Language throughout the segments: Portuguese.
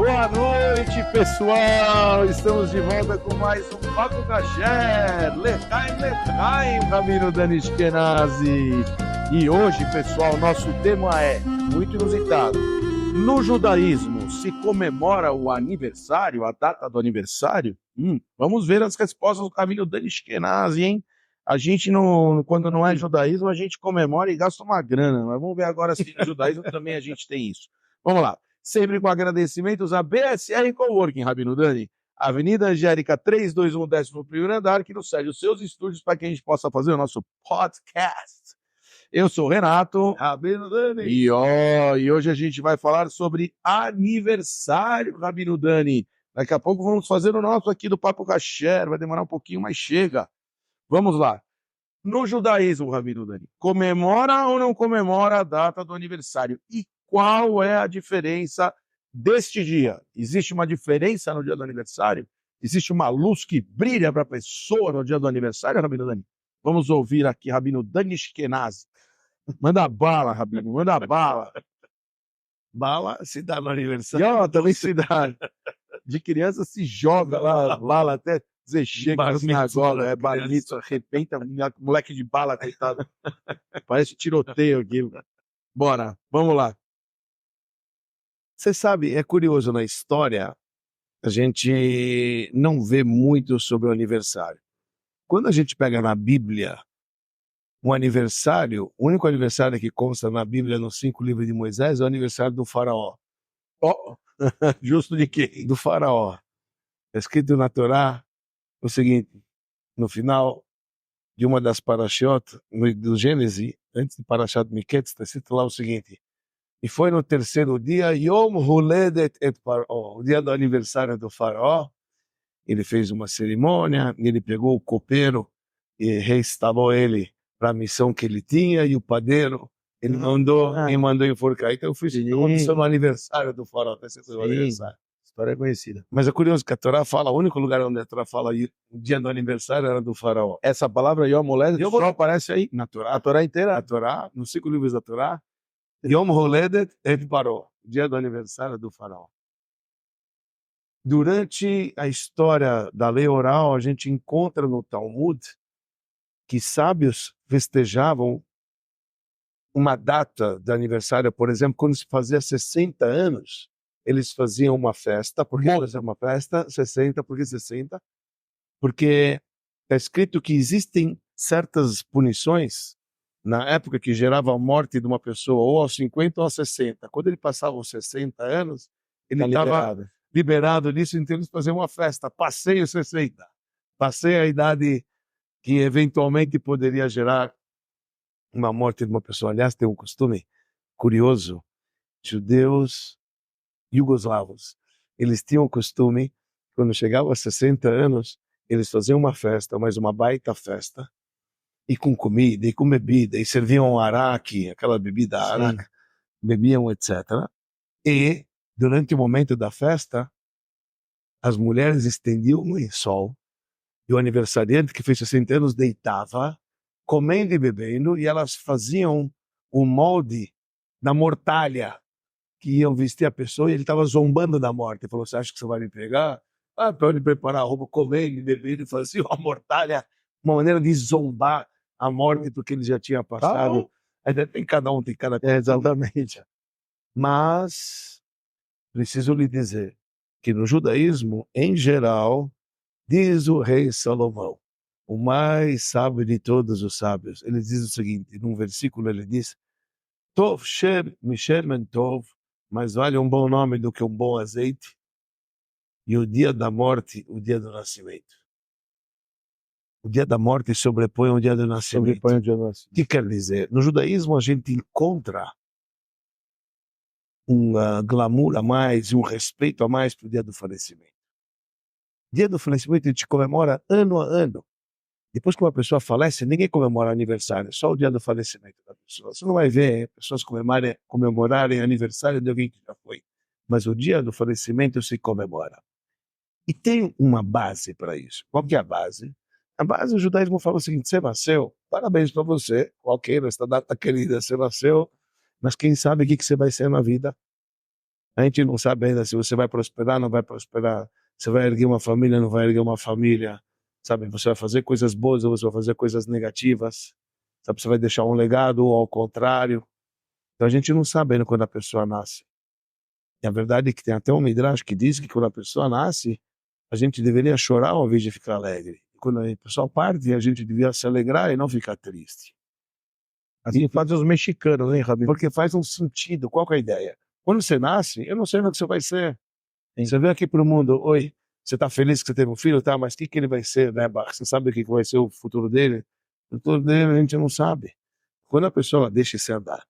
Boa noite, pessoal! Estamos de volta com mais um Papo Kasher. Lechaim, Rabino Dani Ashkenazi. E hoje, pessoal, nosso tema é muito inusitado. No judaísmo, se comemora o aniversário, a data do aniversário? Vamos ver as respostas do Rabino Dani Ashkenazi, hein? A gente, quando não é judaísmo, a gente comemora e gasta uma grana. Mas vamos ver agora se no judaísmo também a gente tem isso. Vamos lá. Sempre com agradecimentos a BSR Coworking, Rabino Dani, Avenida Angélica 321, 11º andar, que nos cede os seus estúdios para que a gente possa fazer o nosso podcast. Eu sou o Renato, Rabino Dani, e hoje a gente vai falar sobre aniversário, Rabino Dani. Daqui a pouco vamos fazer o nosso aqui do Papo Kasher, vai demorar um pouquinho, mas chega. Vamos lá. No judaísmo, Rabino Dani, comemora ou não comemora a data do aniversário? E qual é a diferença deste dia? Existe uma diferença no dia do aniversário? Existe uma luz que brilha para a pessoa no dia do aniversário, Rabino Dani? Vamos ouvir aqui, Rabino Dani Ashkenazi. Manda bala, Rabino, manda bala. Bala se dá no aniversário. E também se dá. De criança se joga lá, bala até dizer chega na sinagoga, barnito, arrebenta, moleque de bala, coitado. Parece tiroteio aquilo. Bora, vamos lá. Você sabe, é curioso, na história, a gente não vê muito sobre o aniversário. Quando a gente pega na Bíblia, o único aniversário que consta na Bíblia, nos 5 livros de Moisés, é o aniversário do faraó. Justo de quê? Do faraó. É escrito na Torá o seguinte, no final de uma das parashiot, do Gênesis, antes de Parashat Miketz, está escrito lá o seguinte: e foi no terceiro dia, Yom Huledet et Paró, o dia do aniversário do faraó. Ele fez uma cerimônia, ele pegou o copeiro e reinstalou ele para a missão que ele tinha, e o padeiro, ele mandou enforcar. Então eu fiz isso no aniversário do faraó. História é conhecida. Mas é curioso que a Torá fala, o único lugar onde a Torá fala o dia do aniversário era do faraó. Essa palavra Yom Huledet só aparece aí na Torá. A Torá inteira? A Torá, nos 5 livros da Torá, Yom Huledet et Paró, dia do aniversário do faraó. Durante a história da lei oral, a gente encontra no Talmud que sábios festejavam uma data de aniversário. Por exemplo, quando se fazia 60 anos, eles faziam uma festa. Por que fazer uma festa? 60, por que 60? Porque é escrito que existem certas punições na época que gerava a morte de uma pessoa, ou aos 50 ou aos 60. Quando ele passava os 60 anos, ele estava liberado disso, então eles faziam uma festa. Passei os 60. Passei a idade que eventualmente poderia gerar uma morte de uma pessoa. Aliás, tem um costume curioso. Judeus iugoslavos, eles tinham o costume, quando chegavam a 60 anos, eles faziam uma festa, mas uma baita festa, e com comida, e com bebida, e serviam araque, aquela bebida araque, bebiam, etc. E, durante o momento da festa, as mulheres estendiam um lençol, e o aniversariante que fez 60 anos deitava, comendo e bebendo, e elas faziam um molde da mortalha, que iam vestir a pessoa, e ele estava zombando da morte. Ele falou: você acha que você vai me pegar? Para ele preparar a roupa, comer e beber, e fazia uma mortalha, uma maneira de zombar a morte, porque ele já tinha passado. Tem cada um, tem cada coisa. Exatamente. Mas preciso lhe dizer que no judaísmo, em geral, diz o rei Salomão, o mais sábio de todos os sábios, ele diz o seguinte, num versículo ele diz: Tov shem mishem tov, mais vale um bom nome do que um bom azeite, e o dia da morte, o dia do nascimento. O dia da morte sobrepõe o dia do nascimento. O que quer dizer? No judaísmo a gente encontra um glamour a mais, um respeito a mais para o dia do falecimento. O dia do falecimento a gente comemora ano a ano. Depois que uma pessoa falece, ninguém comemora aniversário, só o dia do falecimento da pessoa. Você não vai ver pessoas comemorarem aniversário de alguém que já foi. Mas o dia do falecimento se comemora. E tem uma base para isso. Qual que é a base? A base do judaísmo fala o seguinte: você nasceu, parabéns para você, ok, nesta data querida você nasceu, mas quem sabe o que você vai ser na vida? A gente não sabe ainda se você vai prosperar, não vai prosperar. Você vai erguer uma família, não vai erguer uma família. Sabe, você vai fazer coisas boas ou você vai fazer coisas negativas. Sabe, você vai deixar um legado ou ao contrário. Então a gente não sabe ainda quando a pessoa nasce. E a verdade é que tem até um Midrash que diz que quando a pessoa nasce, a gente deveria chorar ao invés de ficar alegre. E quando a pessoa parte, a gente devia se alegrar e não ficar triste. Assim fazem os mexicanos, hein, Rabino? Porque faz um sentido. Qual que é a ideia? Quando você nasce, eu não sei o que você vai ser. Você vem aqui para o mundo, oi, você está feliz que você teve um filho, tá? Mas o que ele vai ser, né, Bach? Você sabe o que vai ser o futuro dele? O futuro dele a gente não sabe. Quando a pessoa deixa se andar,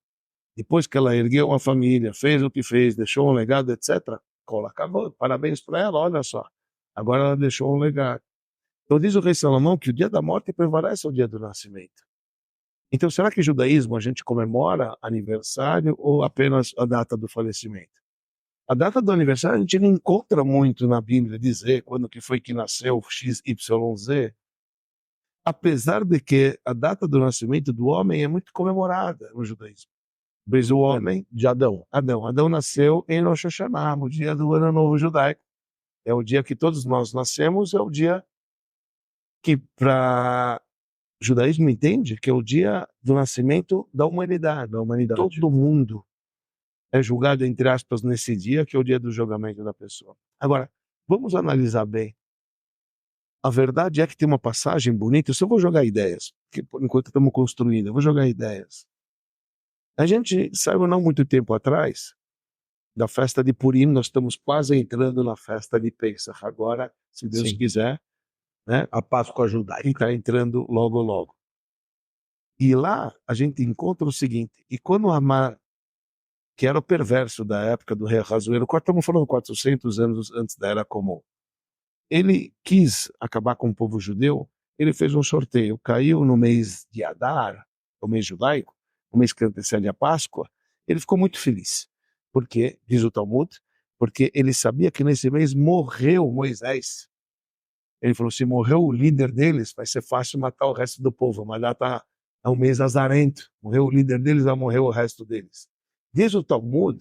depois que ela ergueu uma família, fez o que fez, deixou um legado, etc., cola, acabou. Parabéns para ela, olha só. Agora ela deixou um legado. Então diz o rei Salomão que o dia da morte prevalece ao dia do nascimento. Então será que o judaísmo a gente comemora aniversário ou apenas a data do falecimento? A data do aniversário a gente não encontra muito na Bíblia dizer quando que foi que nasceu XYZ, apesar de que a data do nascimento do homem é muito comemorada no judaísmo. Mas o homem De Adão. Adão nasceu em Rosh Hashanah, o dia do Ano Novo Judaico. É o dia que todos nós nascemos, é o dia que para o judaísmo entende que é o dia do nascimento da humanidade. Todo mundo é julgado, entre aspas, nesse dia, que é o dia do julgamento da pessoa. Agora, vamos analisar bem. A verdade é que tem uma passagem bonita, eu só vou jogar ideias, porque por enquanto estamos construindo, eu vou jogar ideias. A gente saiu não muito tempo atrás da festa de Purim, nós estamos quase entrando na festa de Pesach agora, se Deus quiser, né? A Páscoa judaica. E está entrando logo, logo. E lá a gente encontra o seguinte, e quando Amar, que era o perverso da época do rei Ahasuero, estamos falando 400 anos antes da Era Comum, ele quis acabar com o povo judeu, ele fez um sorteio, caiu no mês de Adar, o mês judaico, o mês que antecede a Páscoa, ele ficou muito feliz. Porque, diz o Talmud, porque ele sabia que nesse mês morreu Moisés. Ele falou, se morreu o líder deles, vai ser fácil matar o resto do povo, mas lá é um mês azarento, morreu o líder deles, vai morrer o resto deles. Diz o Talmud,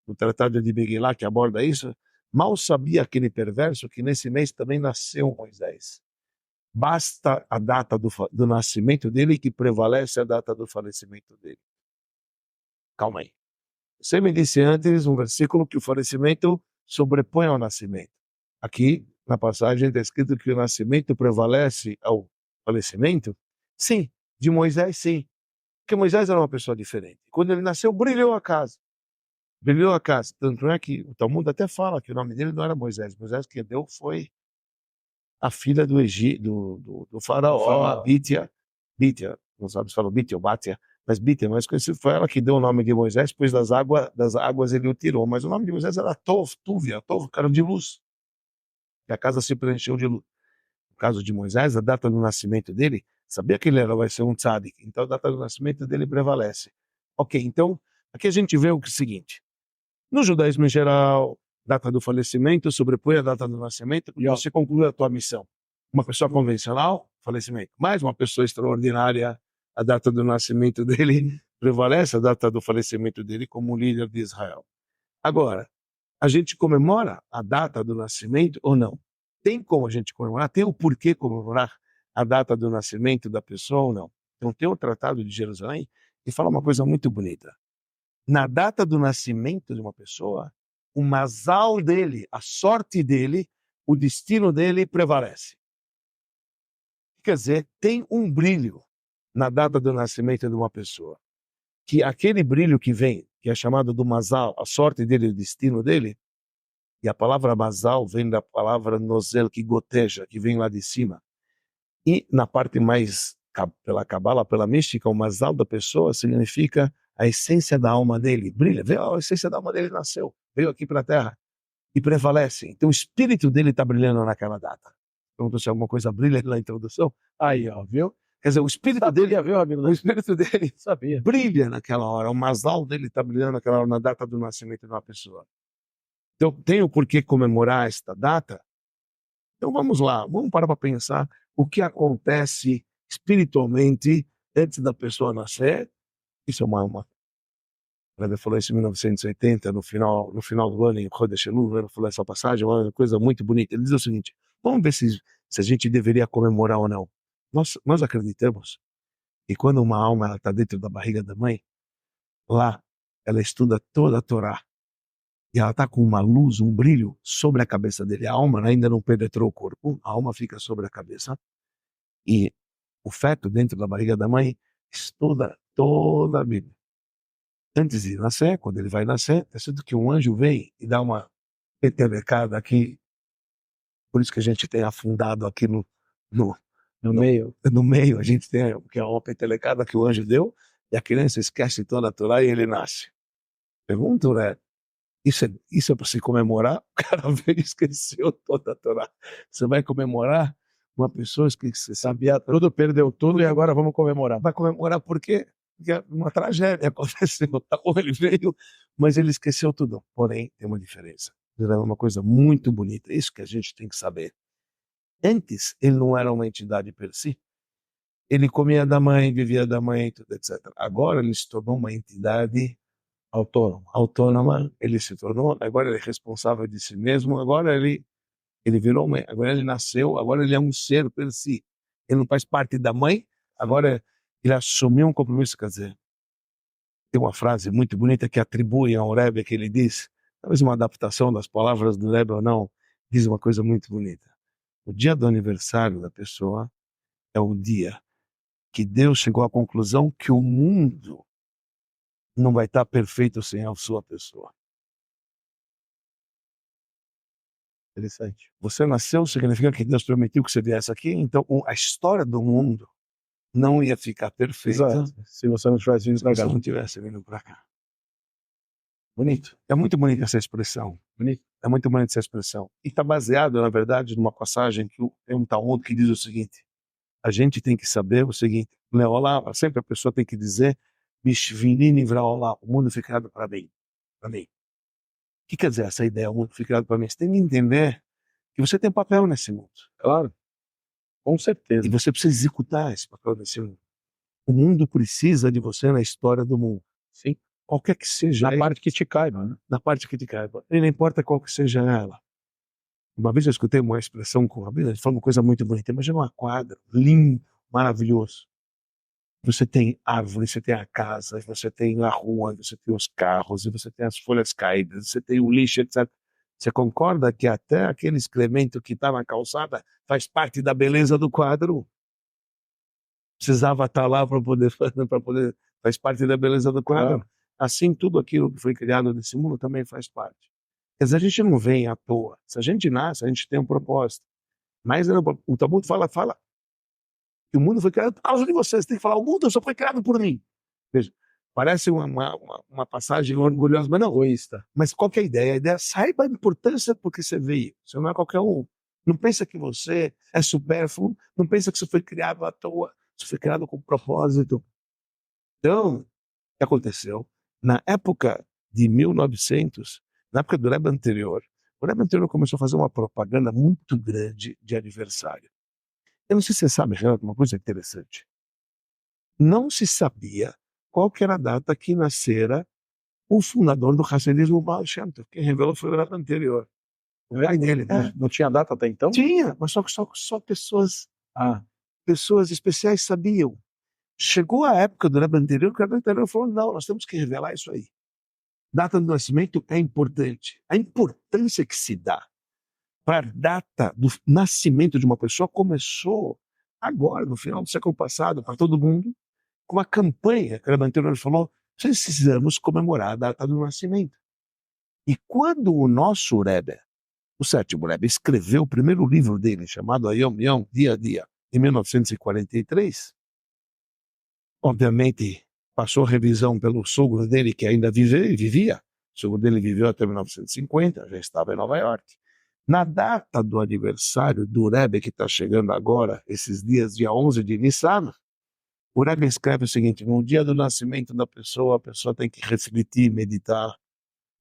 no Tratado de Megilá, que aborda isso, mal sabia aquele perverso que nesse mês também nasceu Moisés. Basta a data do nascimento dele que prevalece a data do falecimento dele. Calma aí. Você me disse antes um versículo que o falecimento sobrepõe ao nascimento. Aqui, na passagem, está escrito que o nascimento prevalece ao falecimento? Sim. De Moisés, sim. Porque Moisés era uma pessoa diferente. Quando ele nasceu, brilhou a casa. Brilhou a casa. Tanto é que o Talmud até fala que o nome dele não era Moisés. Moisés que deu foi a filha do faraó, Bítia. Bítia, não sabe se falou Bítia ou Bátia, mas Bítia, mas conhecido foi ela que deu o nome de Moisés, pois das águas ele o tirou. Mas o nome de Moisés era Tuvia, cara de luz. E a casa se preencheu de luz. No caso de Moisés, a data do nascimento dele, sabia que ele vai ser um tzadik, então a data do nascimento dele prevalece. Ok, então, aqui a gente vê o seguinte, no judaísmo em geral, data do falecimento sobrepõe a data do nascimento e você conclui a tua missão. Uma pessoa convencional, falecimento. Mais uma pessoa extraordinária, a data do nascimento dele prevalece a data do falecimento dele como líder de Israel. Agora, a gente comemora a data do nascimento ou não? Tem como a gente comemorar? Tem o porquê comemorar a data do nascimento da pessoa ou não? Então tem o Tratado de Jerusalém que fala uma coisa muito bonita. Na data do nascimento de uma pessoa, o mazal dele, a sorte dele, o destino dele prevalece. Quer dizer, tem um brilho na data do nascimento de uma pessoa. Que aquele brilho que vem, que é chamado do mazal, a sorte dele, o destino dele, e a palavra mazal vem da palavra nozel, que goteja, que vem lá de cima. E na parte mais, pela cabala, pela mística, o mazal da pessoa significa a essência da alma dele. Brilha, veio a essência da alma dele, nasceu, veio aqui para a Terra e prevalece. Então o espírito dele está brilhando naquela data. Perguntou se alguma coisa brilha na introdução. Aí, ó, viu? Quer dizer, o espírito dele, viu, amigo? O espírito dele brilha naquela hora. O mazal dele está brilhando naquela hora, na data do nascimento de uma pessoa. Então, tem o porquê comemorar esta data? Então, vamos lá. Vamos parar para pensar o que acontece espiritualmente antes da pessoa nascer. Isso é uma O Rebbe falou isso em 1980, no final do ano, em Chodesh Elul, o Rebbe falou essa passagem, uma coisa muito bonita. Ele diz o seguinte: vamos ver se a gente deveria comemorar ou não. Nós acreditamos que quando uma alma está dentro da barriga da mãe, lá ela estuda toda a Torá. E ela está com uma luz, um brilho sobre a cabeça dele. A alma ainda não penetrou o corpo, a alma fica sobre a cabeça. E o feto dentro da barriga da mãe estuda toda a Bíblia. Antes de nascer, quando ele vai nascer, é certo que um anjo vem e dá uma petelecada aqui. Por isso que a gente tem afundado aqui no meio. No meio, a gente tem que é uma petelecada que o anjo deu, e a criança esquece toda a Torá e ele nasce. Pergunto, né? Isso é para se comemorar? O cara veio e esqueceu toda a Torá. Você vai comemorar uma pessoa que você sabia tudo, perdeu tudo e agora vamos comemorar. Vai comemorar por quê? Porque uma tragédia aconteceu. Tá bom, ele veio, mas ele esqueceu tudo. Porém, tem uma diferença. É uma coisa muito bonita. Isso que a gente tem que saber. Antes, ele não era uma entidade per si. Ele comia da mãe, vivia da mãe, tudo, etc. Agora ele se tornou uma entidade autônoma, ele se tornou, agora ele é responsável de si mesmo, agora ele virou mãe, agora ele nasceu, agora ele é um ser per si. Ele não faz parte da mãe, agora ele assumiu um compromisso. Quer dizer, tem uma frase muito bonita que atribuem ao Rebbe, que ele diz, talvez uma adaptação das palavras do Rebbe ou não, diz uma coisa muito bonita. O dia do aniversário da pessoa é o dia que Deus chegou à conclusão que o mundo não vai estar perfeito sem a sua pessoa. Interessante. Você nasceu, significa que Deus permitiu que você viesse aqui, então a história do mundo não ia ficar perfeita. Exato. Se você não tivesse vindo para cá. Se não tivesse vindo para cá. Bonito. É muito bonita essa expressão. Bonito. É muito bonita essa expressão. E está baseado, na verdade, numa passagem que tem um Talmud que diz o seguinte: a gente tem que saber o seguinte, Leolá, sempre a pessoa tem que dizer, Bishvili Nivraolá, o mundo foi criado para mim. Para mim. O que quer dizer essa ideia, o mundo foi criado para mim? Você tem que entender que você tem um papel nesse mundo. Claro. Com certeza. E você precisa executar esse papel nesse mundo. O mundo precisa de você na história do mundo. Sim. Qualquer que seja. Na parte que te caiba, né? Na parte que te caiba. E não importa qual que seja ela. Uma vez eu escutei uma expressão com o Rabino, ele falou uma coisa muito bonita. Imagina uma quadra, lindo, maravilhoso. Você tem árvore, você tem a casa, você tem a rua, você tem os carros, você tem as folhas caídas, você tem o lixo, etc. Você concorda que até aquele excremento que está na calçada faz parte da beleza do quadro? Precisava estar lá para poder, faz parte da beleza do quadro. Claro. Assim, tudo aquilo que foi criado nesse mundo também faz parte. Quer dizer, a gente não vem à toa. Se a gente nasce, a gente tem um propósito. Mas o Talmud fala que o mundo foi criado por causa de vocês. Você tem que falar, o mundo só foi criado por mim. Veja, parece uma passagem orgulhosa, mas não. Egoísta. Mas qual que é a ideia? A ideia é saiba a importância porque você veio. Você não é qualquer um. Não pensa que você é supérfluo. Não pensa que você foi criado à toa. Você foi criado com propósito. Então, o que aconteceu? Na época de 1900, na época do Rebbe anterior, o Rebbe anterior começou a fazer uma propaganda muito grande de aniversário. Eu não sei se você sabe, Renato, uma coisa interessante. Não se sabia qual que era a data que nascera o fundador do Hassidismo, Baal Shem Tov. Quem revelou foi o Rebbe anterior. O pai dele. Não tinha data até então? Tinha, mas só pessoas especiais sabiam. Chegou a época do Rebbe anterior, que o Rebbe anterior falou, não, nós temos que revelar isso aí. Data do nascimento é importante. A importância que se dá para a data do nascimento de uma pessoa começou agora, no final do século passado, para todo mundo, com uma campanha que o Rebbe anterior falou, precisamos comemorar a data do nascimento. E quando o nosso Rebbe, o sétimo Rebbe, escreveu o primeiro livro dele, chamado Ayom Yom, Dia a Dia, em 1943, obviamente passou revisão pelo sogro dele, que ainda vivia. O sogro dele viveu até 1950, já estava em Nova York. Na data do aniversário do Rebbe, que está chegando agora, esses dias, dia 11 de Nissan, o Rebbe escreve o seguinte: no dia do nascimento da pessoa, a pessoa tem que refletir, meditar,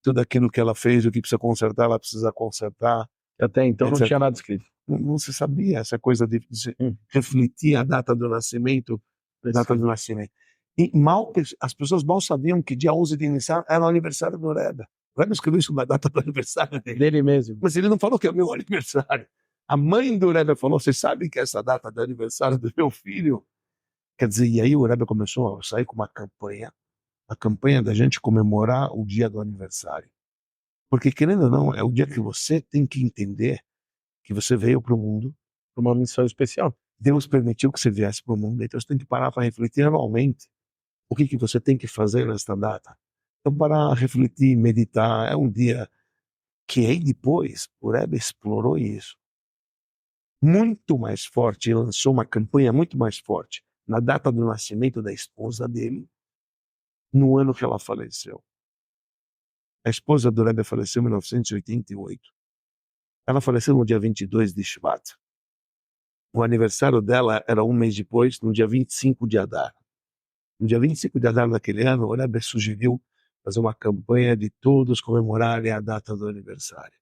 tudo aquilo que ela fez, o que precisa consertar, ela precisa consertar. Até então etc. não tinha nada escrito. Não se sabia essa coisa de refletir a data do nascimento, E as pessoas mal sabiam que dia 11 de Nissan era o aniversário do Rebbe. O Rebbe escreveu isso na data do aniversário Dele mesmo. mas ele não falou que é o meu aniversário. A mãe do Rebbe falou, você sabe que essa data do aniversário do meu filho? Quer dizer, e aí o Rebbe começou a sair com uma campanha, a campanha da gente comemorar o dia do aniversário. Porque, querendo ou não, é o dia que você tem que entender que você veio para o mundo, Por uma missão especial. Deus permitiu que você viesse para o mundo, então você tem que parar para refletir anualmente o que você tem que fazer nesta data. Então, parar, refletir, meditar, é um dia que aí depois o Rebbe explorou isso muito mais forte, ele lançou uma campanha muito mais forte na data do nascimento da esposa dele, no ano que ela faleceu. A esposa do Rebbe faleceu em 1988. Ela faleceu no dia 22 de Shvat. O aniversário dela era um mês depois, no dia 25 de Adar. No dia 25 de Adar daquele ano, o Rebbe sugeriu fazer uma campanha de todos comemorarem a data do aniversário.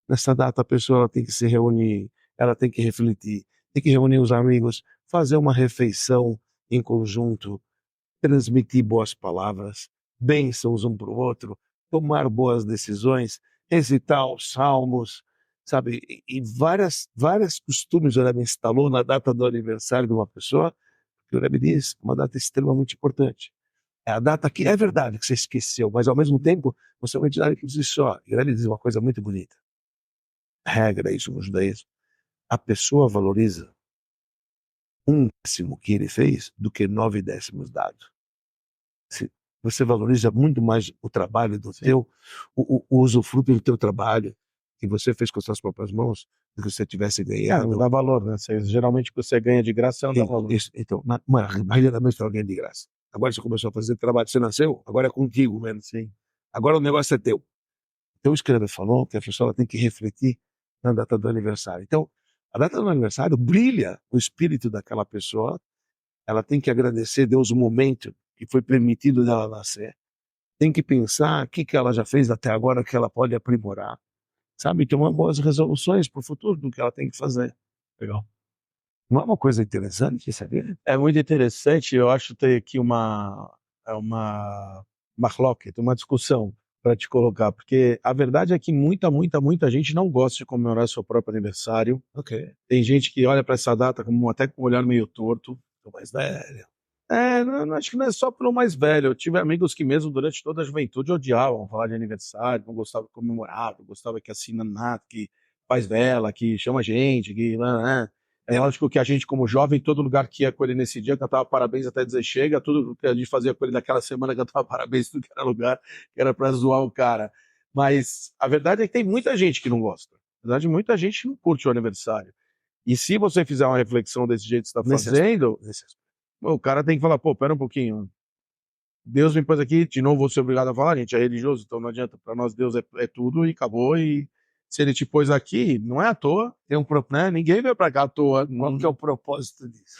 Nessa data, a pessoa ela tem que se reunir, ela tem que refletir, tem que reunir os amigos, fazer uma refeição em conjunto, transmitir boas palavras, bênçãos um para o outro, tomar boas decisões, recitar os salmos, sabe? E várias costumes o Rebbe instalou na data do aniversário de uma pessoa, que o Rebbe diz, uma data extremamente importante. É a data que é verdade que você esqueceu, mas ao mesmo tempo você é uma entidade que diz só. E o Rebbe diz uma coisa muito bonita. Regra isso no judaísmo. A pessoa valoriza 1/10 que ele fez do que 9/10 dado. Você valoriza muito mais o trabalho do teu, o usufruto do teu trabalho que você fez com as suas próprias mãos do que você tivesse ganhado. Não dá valor, né? Geralmente o que você ganha de graça não dá valor. Então, maioria da você ganha de graça. Agora você começou a fazer trabalho, você nasceu, agora é contigo mesmo. Sim. Agora o negócio é teu. Então o escreve falou que a pessoa tem que refletir na data do aniversário. Então, a data do aniversário brilha o espírito daquela pessoa, ela tem que agradecer a Deus o momento que foi permitido dela nascer, tem que pensar o que ela já fez até agora que ela pode aprimorar, sabe? Tomar boas resoluções para o futuro do que ela tem que fazer. Legal. Não é uma coisa interessante, sabe? É muito interessante, eu acho ter aqui uma mahloket, uma discussão para te colocar, porque a verdade é que muita gente não gosta de comemorar seu próprio aniversário. Ok. Tem gente que olha para essa data como até com um olhar meio torto. Tô mais velho. Acho que não é só pelo mais velho. Eu tive amigos que mesmo durante toda a juventude odiavam falar de aniversário, não gostavam de comemorar, não gostavam que assina nada, que faz vela, que chama gente, que... É lógico que a gente, como jovem, todo lugar que ia com ele nesse dia, cantava parabéns até dizer chega, tudo que a gente fazia com ele naquela semana, cantava parabéns, tudo que era lugar, que era pra zoar o cara. Mas a verdade é que tem muita gente que não gosta. Na verdade, muita gente não curte o aniversário. E se você fizer uma reflexão desse jeito que você está fazendo, o cara tem que falar, pô, pera um pouquinho, Deus me pôs aqui, de novo vou ser obrigado a falar, a gente é religioso, então não adianta, para nós Deus é tudo e acabou, e se ele te pôs aqui, não é à toa, né? Ninguém veio pra cá à toa. Qual que é o propósito disso?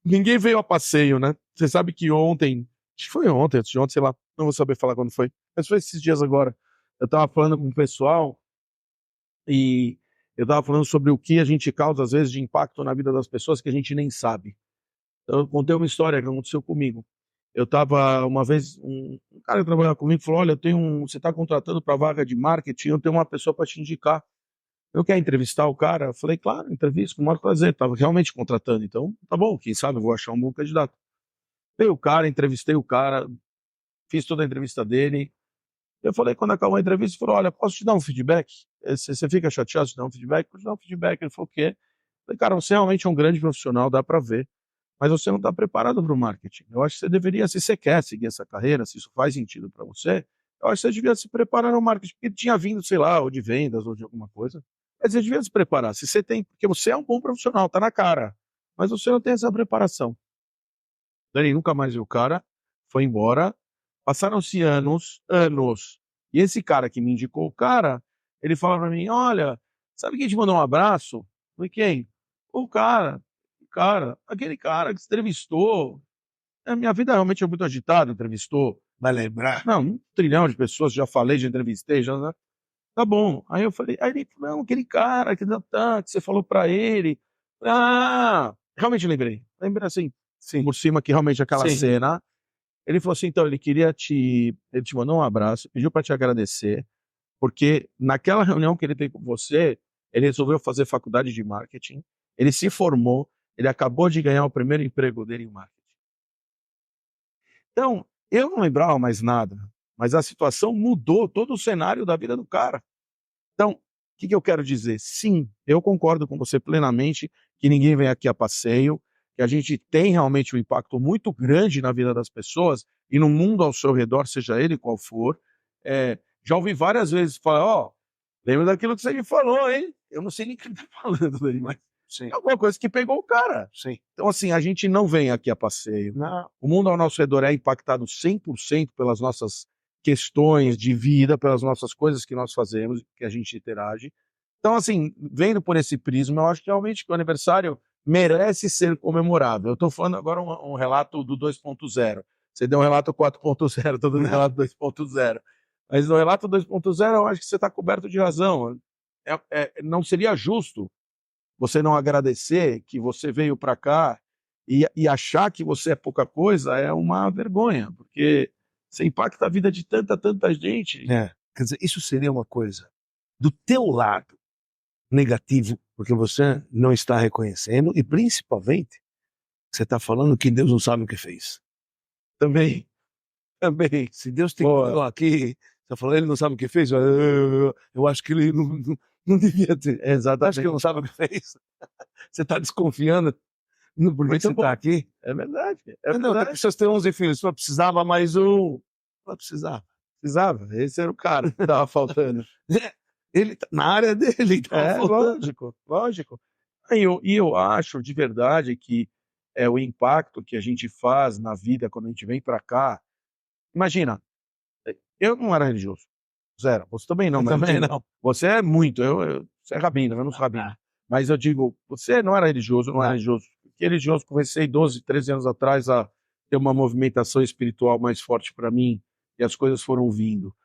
Ninguém veio a passeio, né? Você sabe que ontem, acho que foi ontem, antes de ontem, sei lá, não vou saber falar quando foi, mas foi esses dias agora, eu tava falando com o pessoal e eu tava falando sobre o que a gente causa, às vezes, de impacto na vida das pessoas que a gente nem sabe. Então, eu contei uma história que aconteceu comigo. Eu tava, uma vez, um cara que trabalhava comigo falou, olha, você está contratando para vaga de marketing, eu tenho uma pessoa para te indicar. Eu quero entrevistar o cara? Eu falei, claro, entrevista, com o maior prazer. Estava realmente contratando, então tá bom, quem sabe eu vou achar um bom candidato. Veio o cara, entrevistei o cara, fiz toda a entrevista dele. Eu falei, quando acabou a entrevista, ele falou, olha, posso te dar um feedback? Você fica chateado de te dar um feedback? Posso te dar um feedback? Ele falou, o quê? Eu falei, cara, você realmente é um grande profissional, dá para ver. Mas você não está preparado para o marketing. Eu acho que você deveria, se você quer seguir essa carreira, se isso faz sentido para você, eu acho que você devia se preparar no marketing, porque tinha vindo, sei lá, ou de vendas, ou de alguma coisa. Mas você devia se preparar. Se você tem, porque você é um bom profissional, tá na cara. Mas você não tem essa preparação. Dani nunca mais viu o cara, foi embora. Passaram-se anos. E esse cara que me indicou o cara, ele fala para mim, olha, sabe quem te mandou um abraço? Eu falei, quem? Aquele cara que se entrevistou. A minha vida realmente é muito agitada, entrevistou. Vai lembrar? Não, 1 trilhão de pessoas, já falei, já entrevistei, já. Tá bom. Aí eu falei, aí ele falou, não, aquele cara que você falou pra ele. Ah, realmente lembrei. Lembrei assim, Sim. por cima, que realmente aquela Sim. cena. Ele falou assim, então, ele te mandou um abraço, pediu para te agradecer, porque naquela reunião que ele tem com você, ele resolveu fazer faculdade de marketing, ele se formou, ele acabou de ganhar o primeiro emprego dele em marketing. Então, eu não lembrava mais nada, mas a situação mudou todo o cenário da vida do cara. Então, o que eu quero dizer? Sim, eu concordo com você plenamente que ninguém vem aqui a passeio, que a gente tem realmente um impacto muito grande na vida das pessoas e no mundo ao seu redor, seja ele qual for. Já ouvi várias vezes falar, ó, lembra daquilo que você me falou, hein? Eu não sei nem o que ele está falando dele, mas Sim. é alguma coisa que pegou o cara. Sim. Então, assim, a gente não vem aqui a passeio. Não. O mundo ao nosso redor é impactado 100% pelas nossas questões de vida, pelas nossas coisas que nós fazemos, que a gente interage. Então, assim, vendo por esse prisma, eu acho que realmente que o aniversário merece ser comemorado. Eu estou falando agora um relato do 2.0. Você deu um relato 4.0, estou dando um relato 2.0. Mas no relato 2.0, eu acho que você está coberto de razão. Não seria justo você não agradecer que você veio para cá e achar que você é pouca coisa é uma vergonha, porque você impacta a vida de tanta gente. Quer dizer, isso seria uma coisa do teu lado negativo, porque você não está reconhecendo e principalmente você está falando que Deus não sabe o que fez. Também. Se Deus tem que aqui, você falou, ele não sabe o que fez, eu acho que ele não devia ter. Exatamente. Acho que ele não sabe o que fez. Você está desconfiando porque você está aqui. É verdade. Não, as pessoas têm 11 filhos, só precisava mais um. Não precisava. Esse era o cara que estava faltando. Ele tá na área dele. Lógico. E eu acho de verdade que o impacto que a gente faz na vida quando a gente vem para cá. Imagina, eu não era religioso. Zero. Você também não. Também não. Você é muito. Você é rabino, eu não sou rabino. Mas eu digo, você não era religioso, não era religioso. Porque religioso, comecei 12, 13 anos atrás a ter uma movimentação espiritual mais forte para mim e as coisas foram vindo.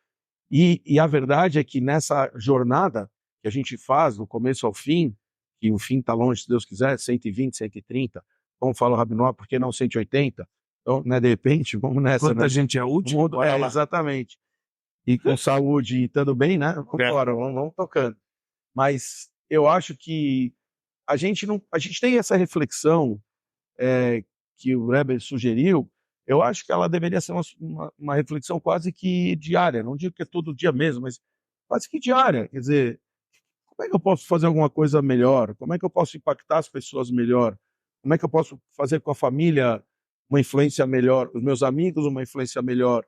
E a verdade é que nessa jornada que a gente faz, do começo ao fim, que o fim está longe, se Deus quiser, 120, 130, como fala o Rabinó, por que não 180? Então, né, de repente, vamos nessa. Quanta gente é útil. Exatamente. E com saúde e estando bem, né? Vamos tocando. Mas eu acho que a gente tem essa reflexão que o Rebbe sugeriu. Eu acho que ela deveria ser uma reflexão quase que diária. Não digo que é todo dia mesmo, mas quase que diária. Quer dizer, como é que eu posso fazer alguma coisa melhor? Como é que eu posso impactar as pessoas melhor? Como é que eu posso fazer com a família uma influência melhor? Os meus amigos uma influência melhor?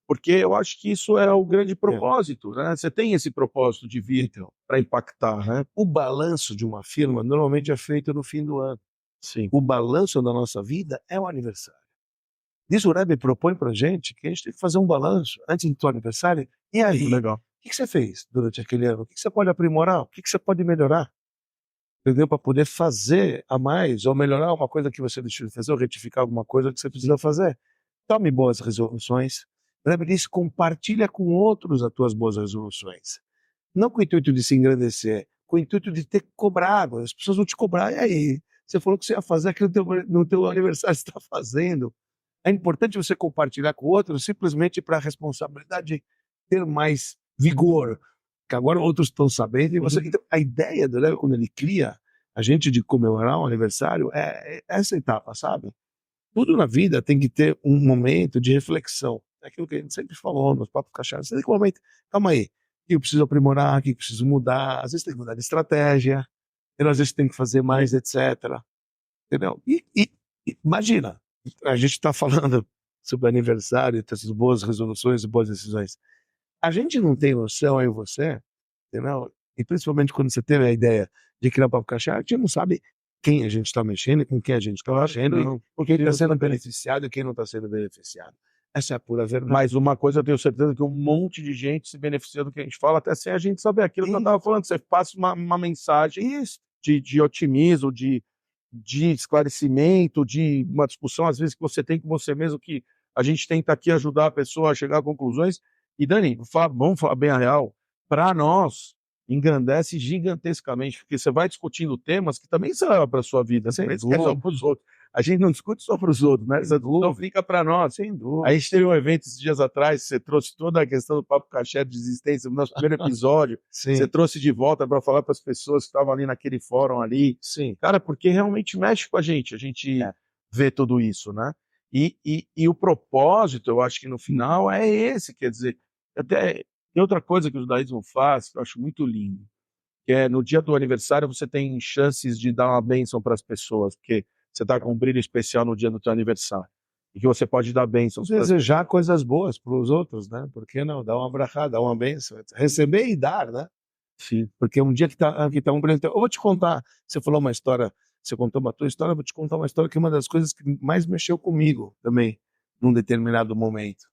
Porque eu acho que isso é o grande propósito, né? Você tem esse propósito de vida para impactar, né? O balanço de uma firma normalmente é feito no fim do ano. Sim. O balanço da nossa vida é o aniversário. Diz o Rebbe propõe pra gente que a gente tem que fazer um balanço antes do teu aniversário. E aí, legal. O que você fez durante aquele ano? O que você pode aprimorar? O que você pode melhorar? Entendeu? Para poder fazer a mais ou melhorar uma coisa que você deixou de fazer ou retificar alguma coisa que você precisa fazer. Tome boas resoluções. O Rebbe diz, compartilha com outros as tuas boas resoluções. Não com o intuito de se engrandecer, com o intuito de ter cobrado. As pessoas vão te cobrar. E aí? Você falou que você ia fazer aquilo no teu aniversário, você está fazendo. É importante você compartilhar com outros simplesmente para a responsabilidade ter mais vigor, que agora outros estão sabendo. E você... Então, a ideia do Rebbe, quando ele cria a gente de comemorar um aniversário, é essa etapa, sabe? Tudo na vida tem que ter um momento de reflexão. É aquilo que a gente sempre falou nos papos cachaça. Você tem que um momento, calma aí, o que eu preciso aprimorar, o que eu preciso mudar. Às vezes tem que mudar de estratégia, às vezes tem que fazer mais, etc. Entendeu? E imagina, a gente está falando sobre aniversário, essas boas resoluções e boas decisões. A gente não tem noção, eu e você, entendeu? E principalmente quando você teve a ideia de criar o Papo Cachaça, a gente não sabe quem a gente está mexendo, com quem a gente está mexendo, e quem está sendo beneficiado e quem não está sendo beneficiado. Essa é a pura verdade. Mas uma coisa eu tenho certeza que um monte de gente se beneficia do que a gente fala, até sem a gente saber aquilo que eu estava falando. Você passa uma mensagem de otimismo, de esclarecimento, de uma discussão, às vezes, que você tem com você mesmo, que a gente tenta aqui ajudar a pessoa a chegar a conclusões. E, Dani, vamos falar bem a real, para nós, engrandece gigantescamente, porque você vai discutindo temas que também servem para a sua vida, para os outros. A gente não discute só para os outros, né? Então fica para nós. Sem dúvida. A gente teve um evento esses dias atrás, você trouxe toda a questão do Papo Caché de existência, no nosso primeiro episódio, Sim. você trouxe de volta para falar para as pessoas que estavam ali naquele fórum ali. Sim. Cara, porque realmente mexe com a gente vê tudo isso, né? E o propósito, eu acho que no final é esse, quer dizer, até tem outra coisa que o judaísmo faz, que eu acho muito lindo, que é no dia do aniversário você tem chances de dar uma bênção para as pessoas, porque você está com um brilho especial no dia do teu aniversário. E que você pode dar bênçãos. Desejar coisas boas para os outros, né? Por que não? Dar uma abraçada, dar uma bênção. Receber e dar, né? Sim. Porque um dia que tá um brilho. Eu vou te contar, você falou uma história, você contou uma tua história, eu vou te contar uma história que é uma das coisas que mais mexeu comigo também, num determinado momento.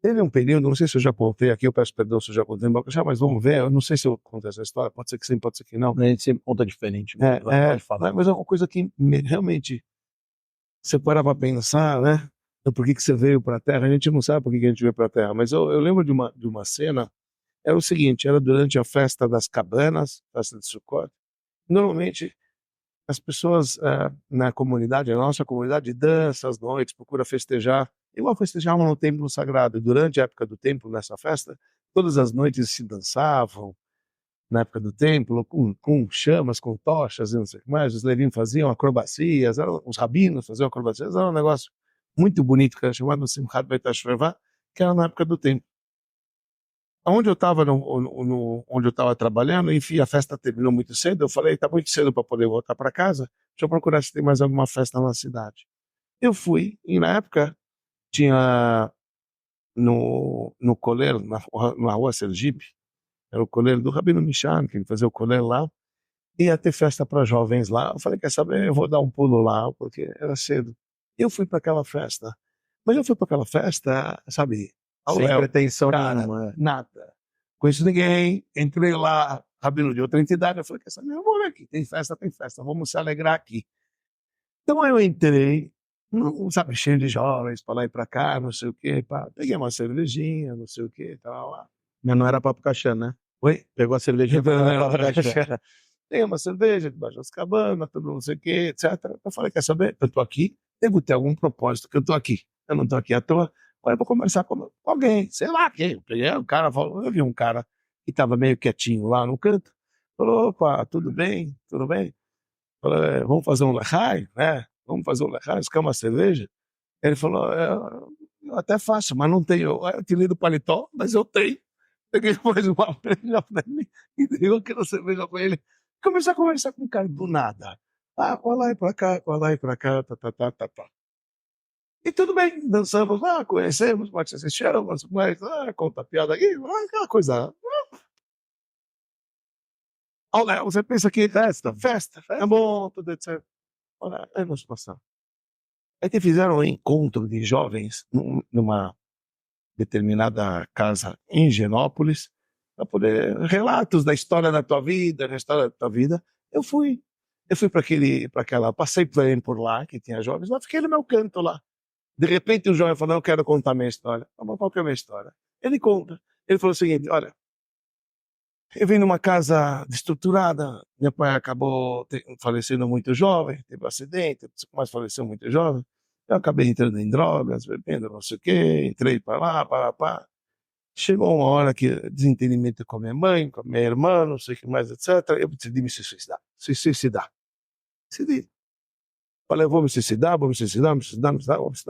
Teve um período, não sei se eu já contei aqui, eu peço perdão se eu já contei, mas vamos ver, eu não sei se eu contei essa história, pode ser que sim, pode ser que não. A gente sempre conta diferente. Pode falar. Mas é uma coisa que realmente você para para pensar, né? Por que você veio para a Terra? A gente não sabe por que a gente veio para a Terra, mas eu lembro de uma cena, era o seguinte, era durante a festa das cabanas, festa de Sukkot. Normalmente, as pessoas na comunidade, a nossa comunidade, dança às noites, procura festejar, igual festejavam no templo sagrado. E durante a época do templo, nessa festa, todas as noites se dançavam, na época do templo, com chamas, com tochas e não sei o que mais. Os levinos faziam acrobacias, os rabinos faziam acrobacias, era um negócio muito bonito, que era chamado Simchat Beit HaShoeva, que era na época do templo. Onde eu estava onde eu estava trabalhando, enfim, a festa terminou muito cedo, eu falei, está muito cedo para poder voltar para casa, deixa eu procurar se tem mais alguma festa na cidade. Eu fui, e na época tinha no Colher, na rua Sergipe, era o Colher do Rabino Michan, que ele fazia o Colher lá, ia ter festa para jovens lá. Eu falei, quer saber, eu vou dar um pulo lá, porque era cedo. Eu fui para aquela festa, mas eu fui para aquela festa, sabe, sem pretensão nenhuma. Nada. Conheço ninguém, entrei lá, Rabino de outra entidade, eu falei, quer saber, eu vou ver aqui, tem festa, vamos se alegrar aqui. Então eu entrei, sabe, cheio de jovens, para lá e para cá, não sei o quê, peguei uma cervejinha, não sei o quê, tal lá. Mas não era Papo Caché, né? Oi? Pegou a cervejinha para Papo Caché. Tem uma cerveja debaixo das cabanas, tudo não sei o quê, etc. Eu falei, quer saber, eu tô aqui, devo ter algum propósito que eu tô aqui. Eu não tô aqui à toa, eu vou conversar com alguém, sei lá quem. Eu vi um cara que estava meio quietinho lá no canto, falou, opa, tudo bem? Falei, vamos fazer um lechai, né? Vamos fazer um lechai, você quer uma cerveja? Ele falou, eu até faço, mas não tenho. Eu tirei do paletó, mas eu tenho. Peguei mais uma cerveja pra ele e dei aquela cerveja pra ele. Comecei a conversar com o cara do nada. Cola aí pra cá, tá. E tudo bem, dançamos lá, conhecemos, bate esse chão, mas conta piada aqui, aquela coisa. Olha, você pensa que festa, é bom, tudo etc. Olha, vamos passar. Aí que fizeram um encontro de jovens numa determinada casa em Genópolis, para poder relatos da história da tua vida, da história da tua vida. Eu fui para aquela, passei por lá, que tinha jovens, lá fiquei no meu canto lá. De repente o jovem falou, eu quero contar minha história. Qual que é a minha história? Ele conta. Ele falou o seguinte, olha, eu vim numa casa destruturada, meu pai acabou falecendo muito jovem, teve um acidente, mas faleceu muito jovem. Eu acabei entrando em drogas, bebendo, não sei o quê, entrei para lá, pá. Chegou uma hora que desentendimento com a minha mãe, com a minha irmã, não sei o que mais, etc. Eu decidi me suicidar. Decidi. Falei, vou me suicidar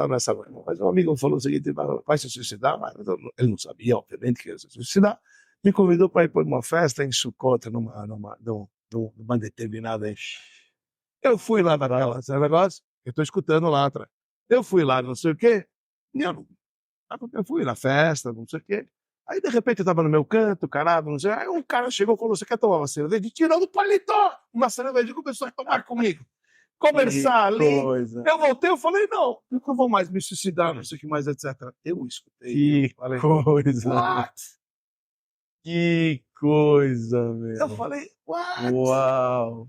nessa noite. Mas um amigo falou o seguinte, vai se suicidar, mas ele não sabia, obviamente, que ia se suicidar. Me convidou para ir para uma festa em Sukkot, numa determinada. Eu fui lá naquela, esse negócio, eu estou escutando lá atrás. Eu fui lá, não sei o quê, eu fui na festa, não sei o quê. Aí, de repente, eu estava no meu canto, caralho, não sei. Aí um cara chegou e falou, você quer tomar uma cerveja? Tirou do paletó uma cerveja e começou a tomar comigo. Conversar ali. Eu voltei, eu falei, não, nunca vou mais me suicidar, não sei o que mais, etc. Eu escutei. Que coisa. What? Que coisa, meu. Eu falei, what? Uau.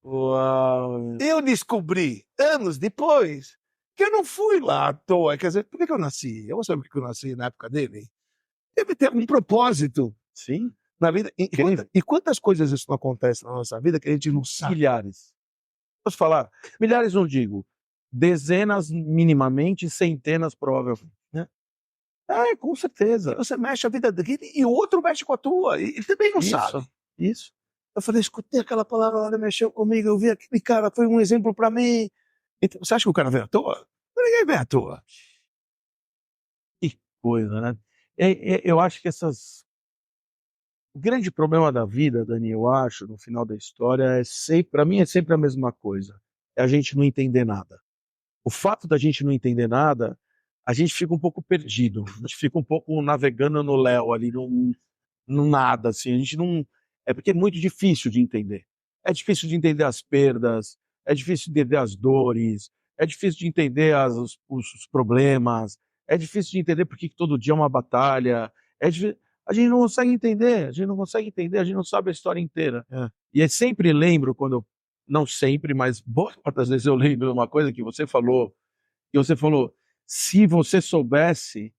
Uau. Eu descobri, anos depois, que eu não fui lá à toa. Quer dizer, por que eu nasci? Eu vou saber por que eu nasci na época dele. Deve ter um propósito. Sim. Na vida. E quantas coisas isso não acontece na nossa vida que a gente não sabe? Milhares. Posso falar? Milhares não digo. Dezenas minimamente, centenas provavelmente. Né? Com certeza. E você mexe a vida dele e o outro mexe com a tua. E ele também não sabe. Isso. Eu falei, escutei aquela palavra, ela mexeu comigo, eu vi aquele cara, foi um exemplo para mim. Então, você acha que o cara veio à toa? Ninguém veio à toa. Que coisa, né? Eu acho que o grande problema da vida, Dani, eu acho, no final da história, para mim é sempre a mesma coisa. É a gente não entender nada. O fato da gente não entender nada, a gente fica um pouco perdido. A gente fica um pouco navegando no léu ali, no nada, assim. A gente não... É porque é muito difícil de entender. É difícil de entender as perdas, é difícil de entender as dores, é difícil de entender os problemas, é difícil de entender porque que todo dia é uma batalha. A gente não consegue entender, a gente não sabe a história inteira. E eu sempre lembro, não sempre, mas boa parte das vezes eu lembro de uma coisa que você falou, se você soubesse,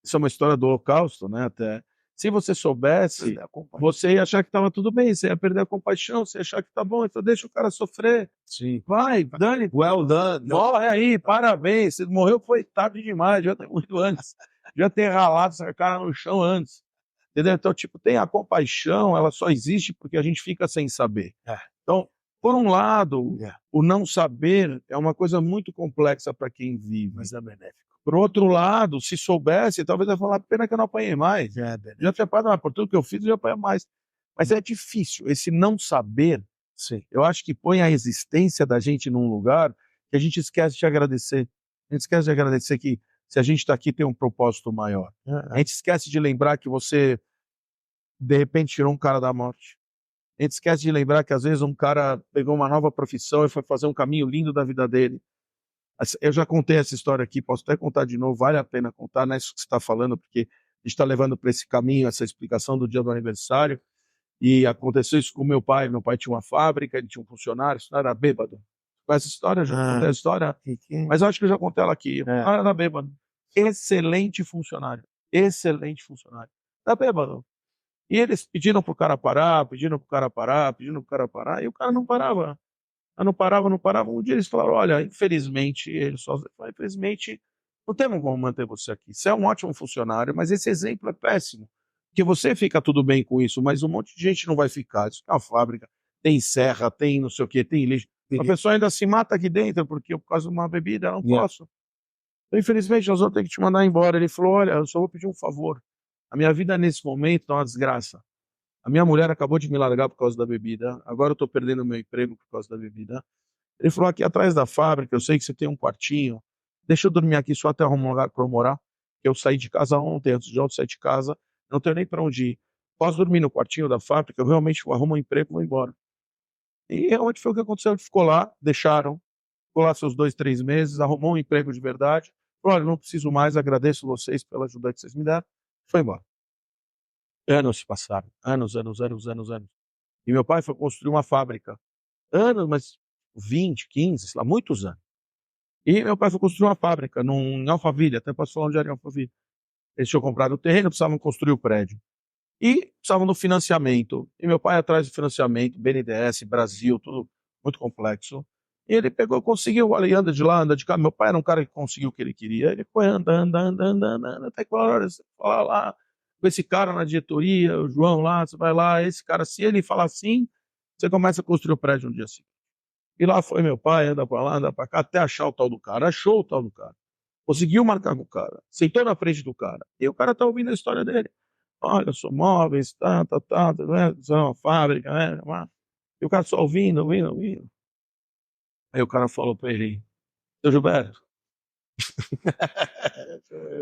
isso é uma história do Holocausto, né, até, se você soubesse, você ia achar que estava tudo bem, você ia perder a compaixão, você ia achar que tá bom, então deixa o cara sofrer. Sim. Vai, dane. Well done. Morre aí, parabéns, você morreu foi tarde demais, já ter morrido antes, já ter ralado essa cara no chão antes. Entendeu? Então, tipo, tem a compaixão, ela só existe porque a gente fica sem saber. Então, por um lado, o não saber é uma coisa muito complexa para quem vive. Mas é benéfico. Por outro lado, se soubesse, talvez eu falar, pena que eu não apanhei mais. Já tinha apanhado, mas por tudo que eu fiz, eu já apanhei mais. Mas é difícil. Esse não saber, eu acho que põe a existência da gente num lugar que a gente esquece de agradecer. A gente esquece de agradecer que se a gente está aqui tem um propósito maior. A gente esquece de lembrar que você, de repente, tirou um cara da morte. A gente esquece de lembrar que às vezes um cara pegou uma nova profissão e foi fazer um caminho lindo da vida dele. Eu já contei essa história aqui, posso até contar de novo, vale a pena contar, não é isso que você está falando, porque a gente está levando para esse caminho, essa explicação do dia do aniversário, e aconteceu isso com meu pai tinha uma fábrica, ele tinha um funcionário, isso não era bêbado. Com essa história, já contei a história, mas eu acho que eu já contei ela aqui, o cara era bêbado. Excelente funcionário, era bêbado. E eles pediram pro cara parar, e o cara não parava. Não parava. Um dia eles falaram, olha, infelizmente, não temos como manter você aqui. Você é um ótimo funcionário, mas esse exemplo é péssimo. Porque você fica tudo bem com isso, mas um monte de gente não vai ficar. Isso é uma fábrica, tem serra, tem não sei o quê, tem lixo. A pessoa ainda se mata aqui dentro, porque por causa de uma bebida, eu não posso. Então, infelizmente, nós vamos ter que te mandar embora. Ele falou, olha, eu só vou pedir um favor. A minha vida nesse momento é uma desgraça. A minha mulher acabou de me largar por causa da bebida. Agora eu estou perdendo meu emprego por causa da bebida. Ele falou, aqui atrás da fábrica, eu sei que você tem um quartinho. Deixa eu dormir aqui só até arrumar um lugar para eu morar. Eu saí de casa ontem, antes de ontem sair de casa. Não tenho nem para onde ir. Posso dormir no quartinho da fábrica? Eu realmente arrumo um emprego e vou embora. E realmente foi o que aconteceu. Ele ficou lá, deixaram. Ficou lá seus 2, 3 meses, arrumou um emprego de verdade. Falou, olha, não preciso mais, agradeço vocês pela ajuda que vocês me deram. Foi embora. Anos se passaram, anos. E meu pai foi construir uma fábrica. Anos, mas 20, 15, sei lá, muitos anos. E meu pai foi construir uma fábrica em Alphaville, até posso falar onde era em Alphaville. Eles tinham comprado o terreno, precisavam construir o prédio. E precisavam do financiamento. E meu pai atrás do financiamento, BNDES, Brasil, tudo muito complexo. E ele pegou, conseguiu, olha, e anda de lá, anda de cá. Meu pai era um cara que conseguiu o que ele queria. Ele foi anda, até que hora você fala lá com esse cara na diretoria, o João lá, você vai lá, esse cara, se ele falar assim, você começa a construir o prédio no dia seguinte. E lá foi meu pai, anda pra lá, anda pra cá, até achar o tal do cara. Achou o tal do cara. Conseguiu marcar com o cara. Sentou na frente do cara. E o cara tá ouvindo a história dele. Olha, eu sou móveis, né? Sou uma fábrica, né? E o cara só ouvindo. Aí o cara falou pra ele, seu Gilberto,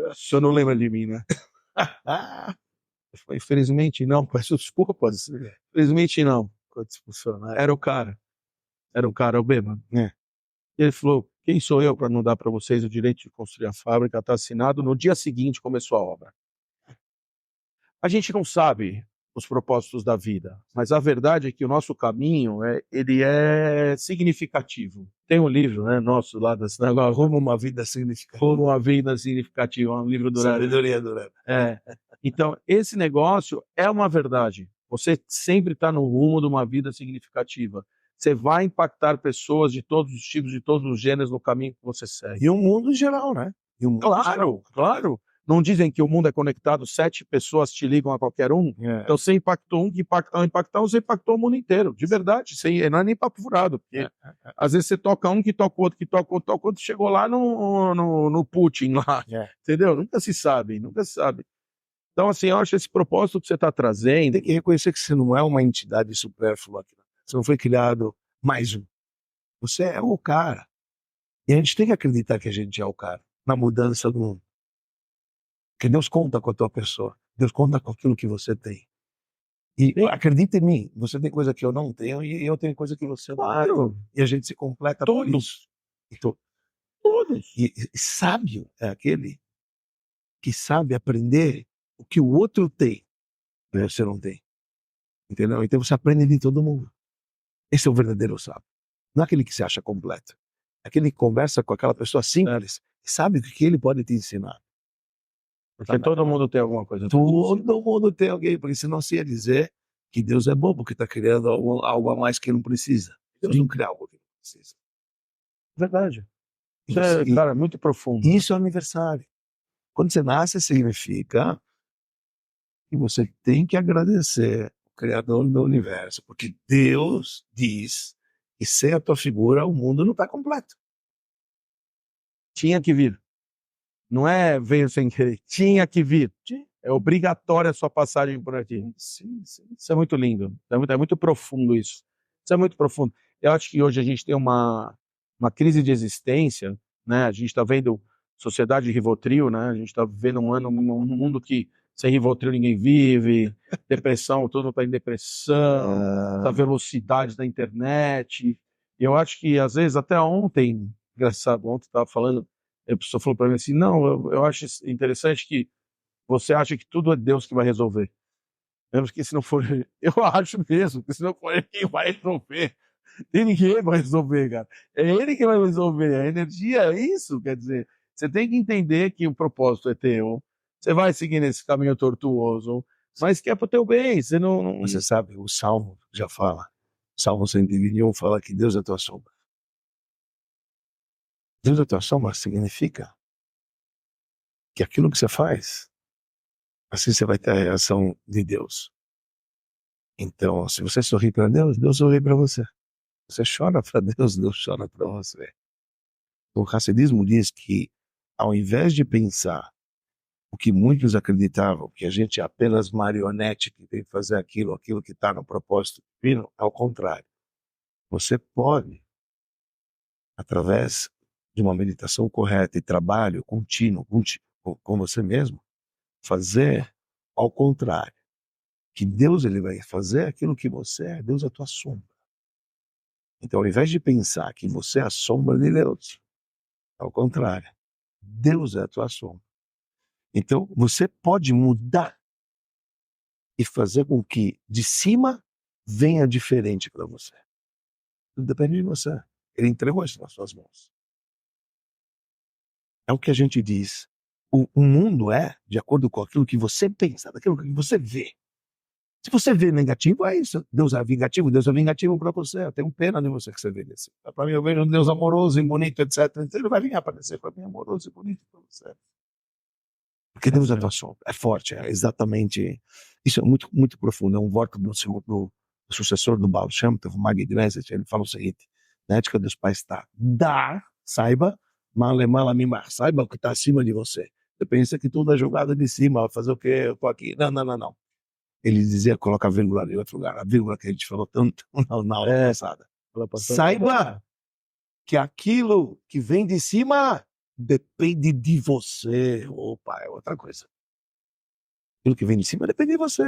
o senhor não lembra de mim, né? Eu falei, infelizmente não, peço desculpas. Infelizmente não. Era o cara, o bêbado. E ele falou, quem sou eu para não dar para vocês o direito de construir a fábrica? Está assinado, no dia seguinte começou a obra. A gente não sabe os propósitos da vida, mas a verdade é que o nosso caminho ele é significativo. Tem um livro, né, nosso lá da sinagoga, Rumo uma vida significativa. Rumo uma vida significativa, um livro do Sabedoria do Rebbe. Então, esse negócio é uma verdade. Você sempre está no rumo de uma vida significativa. você vai impactar pessoas de todos os tipos, de todos os gêneros no caminho que você segue. E o mundo em geral, né? E o mundo em geral. Claro. Não dizem que o mundo é conectado, 7 pessoas te ligam a qualquer um? Então você impactou um, que impactar você impactou o mundo inteiro, de verdade. Não é nem papo furado, porque às vezes você toca um, que toca outro, que toca outro, chegou lá no Putin lá, entendeu? Nunca se sabe. Então, assim, eu acho esse propósito que você está trazendo... Tem que reconhecer que você não é uma entidade supérflua aqui. Você não foi criado mais um. Você é o cara. E a gente tem que acreditar que a gente é o cara na mudança do mundo. Porque Deus conta com a tua pessoa. Deus conta com aquilo que você tem. E acredita em mim, você tem coisa que eu não tenho e eu tenho coisa que você não tem. E a gente se completa por isso. Todos. E sábio é aquele que sabe aprender o que o outro tem e você não tem. Entendeu? Então você aprende de todo mundo. Esse é o verdadeiro sábio. Não é aquele que se acha completo. É aquele que conversa com aquela pessoa simples e sabe o que ele pode te ensinar. Porque todo mundo tem alguma coisa. Todo mundo tem alguém, porque senão se ia dizer que Deus é bobo, que está criando algo a mais que não precisa. Deus não cria algo que não precisa. Verdade. Isso é, cara, muito profundo. Isso é aniversário. Quando você nasce, significa que você tem que agradecer o Criador do Universo, porque Deus diz que sem a tua figura o mundo não está completo. Tinha que vir. Não é veio sem querer, tinha que vir. É obrigatória a sua passagem por aqui. Sim. Isso é muito lindo. É muito profundo isso. Isso é muito profundo. Eu acho que hoje a gente tem uma crise de existência, né? A gente está vendo sociedade de Rivotril, né? A gente está vivendo um mundo que sem Rivotril ninguém vive, depressão, todo mundo está em depressão, a velocidade da internet. Eu acho que às vezes, até ontem, engraçado, ontem estava falando, a pessoa falou para mim assim, não, eu acho interessante que você acha que tudo é Deus que vai resolver. Mesmo que se não for, eu acho mesmo, que se não for ele que vai resolver, ninguém vai resolver, cara. É ele que vai resolver, a energia é isso, quer dizer, você tem que entender que o propósito é teu, você vai seguir nesse caminho tortuoso, mas que é pro teu bem, você não... Você sabe, o Salmo já fala, Salmo 121 fala que Deus é a tua sombra. Deus é a tua sombra significa que aquilo que você faz, assim você vai ter a reação de Deus. Então, se você sorri para Deus, Deus sorri para você. Você chora para Deus, Deus chora para você. O Hassidismo diz que, ao invés de pensar o que muitos acreditavam, que a gente é apenas marionete que tem que fazer aquilo que está no propósito divino, ao contrário. Você pode, através de uma meditação correta e trabalho contínuo com você mesmo, fazer ao contrário. Que Deus ele vai fazer aquilo que você é, Deus é a tua sombra. Então, ao invés de pensar que você é a sombra de Deus, ao contrário, Deus é a tua sombra. Então, você pode mudar e fazer com que de cima venha diferente para você. Tudo depende de você. Ele entregou isso nas suas mãos. É o que a gente diz. O mundo é de acordo com aquilo que você pensa, daquilo que você vê. Se você vê negativo, é isso. Deus é vingativo para você. Eu tenho pena de você que você vê desse. Para mim, eu vejo um Deus amoroso e bonito, etc. Ele vai vir aparecer para mim amoroso e bonito para você. Porque Deus é a tua sombra. É forte, é exatamente. Isso é muito, muito profundo. É um voto do sucessor do Baal Shem Tov, Magid Reset. Ele fala o seguinte: na ética dos pais está, saiba, saiba o que está acima de você. Você pensa que tudo é jogado de cima, vai fazer o quê? Eu tô aqui. Não. Ele dizia, coloca a vírgula ali em outro lugar, a vírgula que a gente falou tanto na aula passada. Saiba que aquilo que vem de cima depende de você. Opa, é outra coisa. Aquilo que vem de cima depende de você.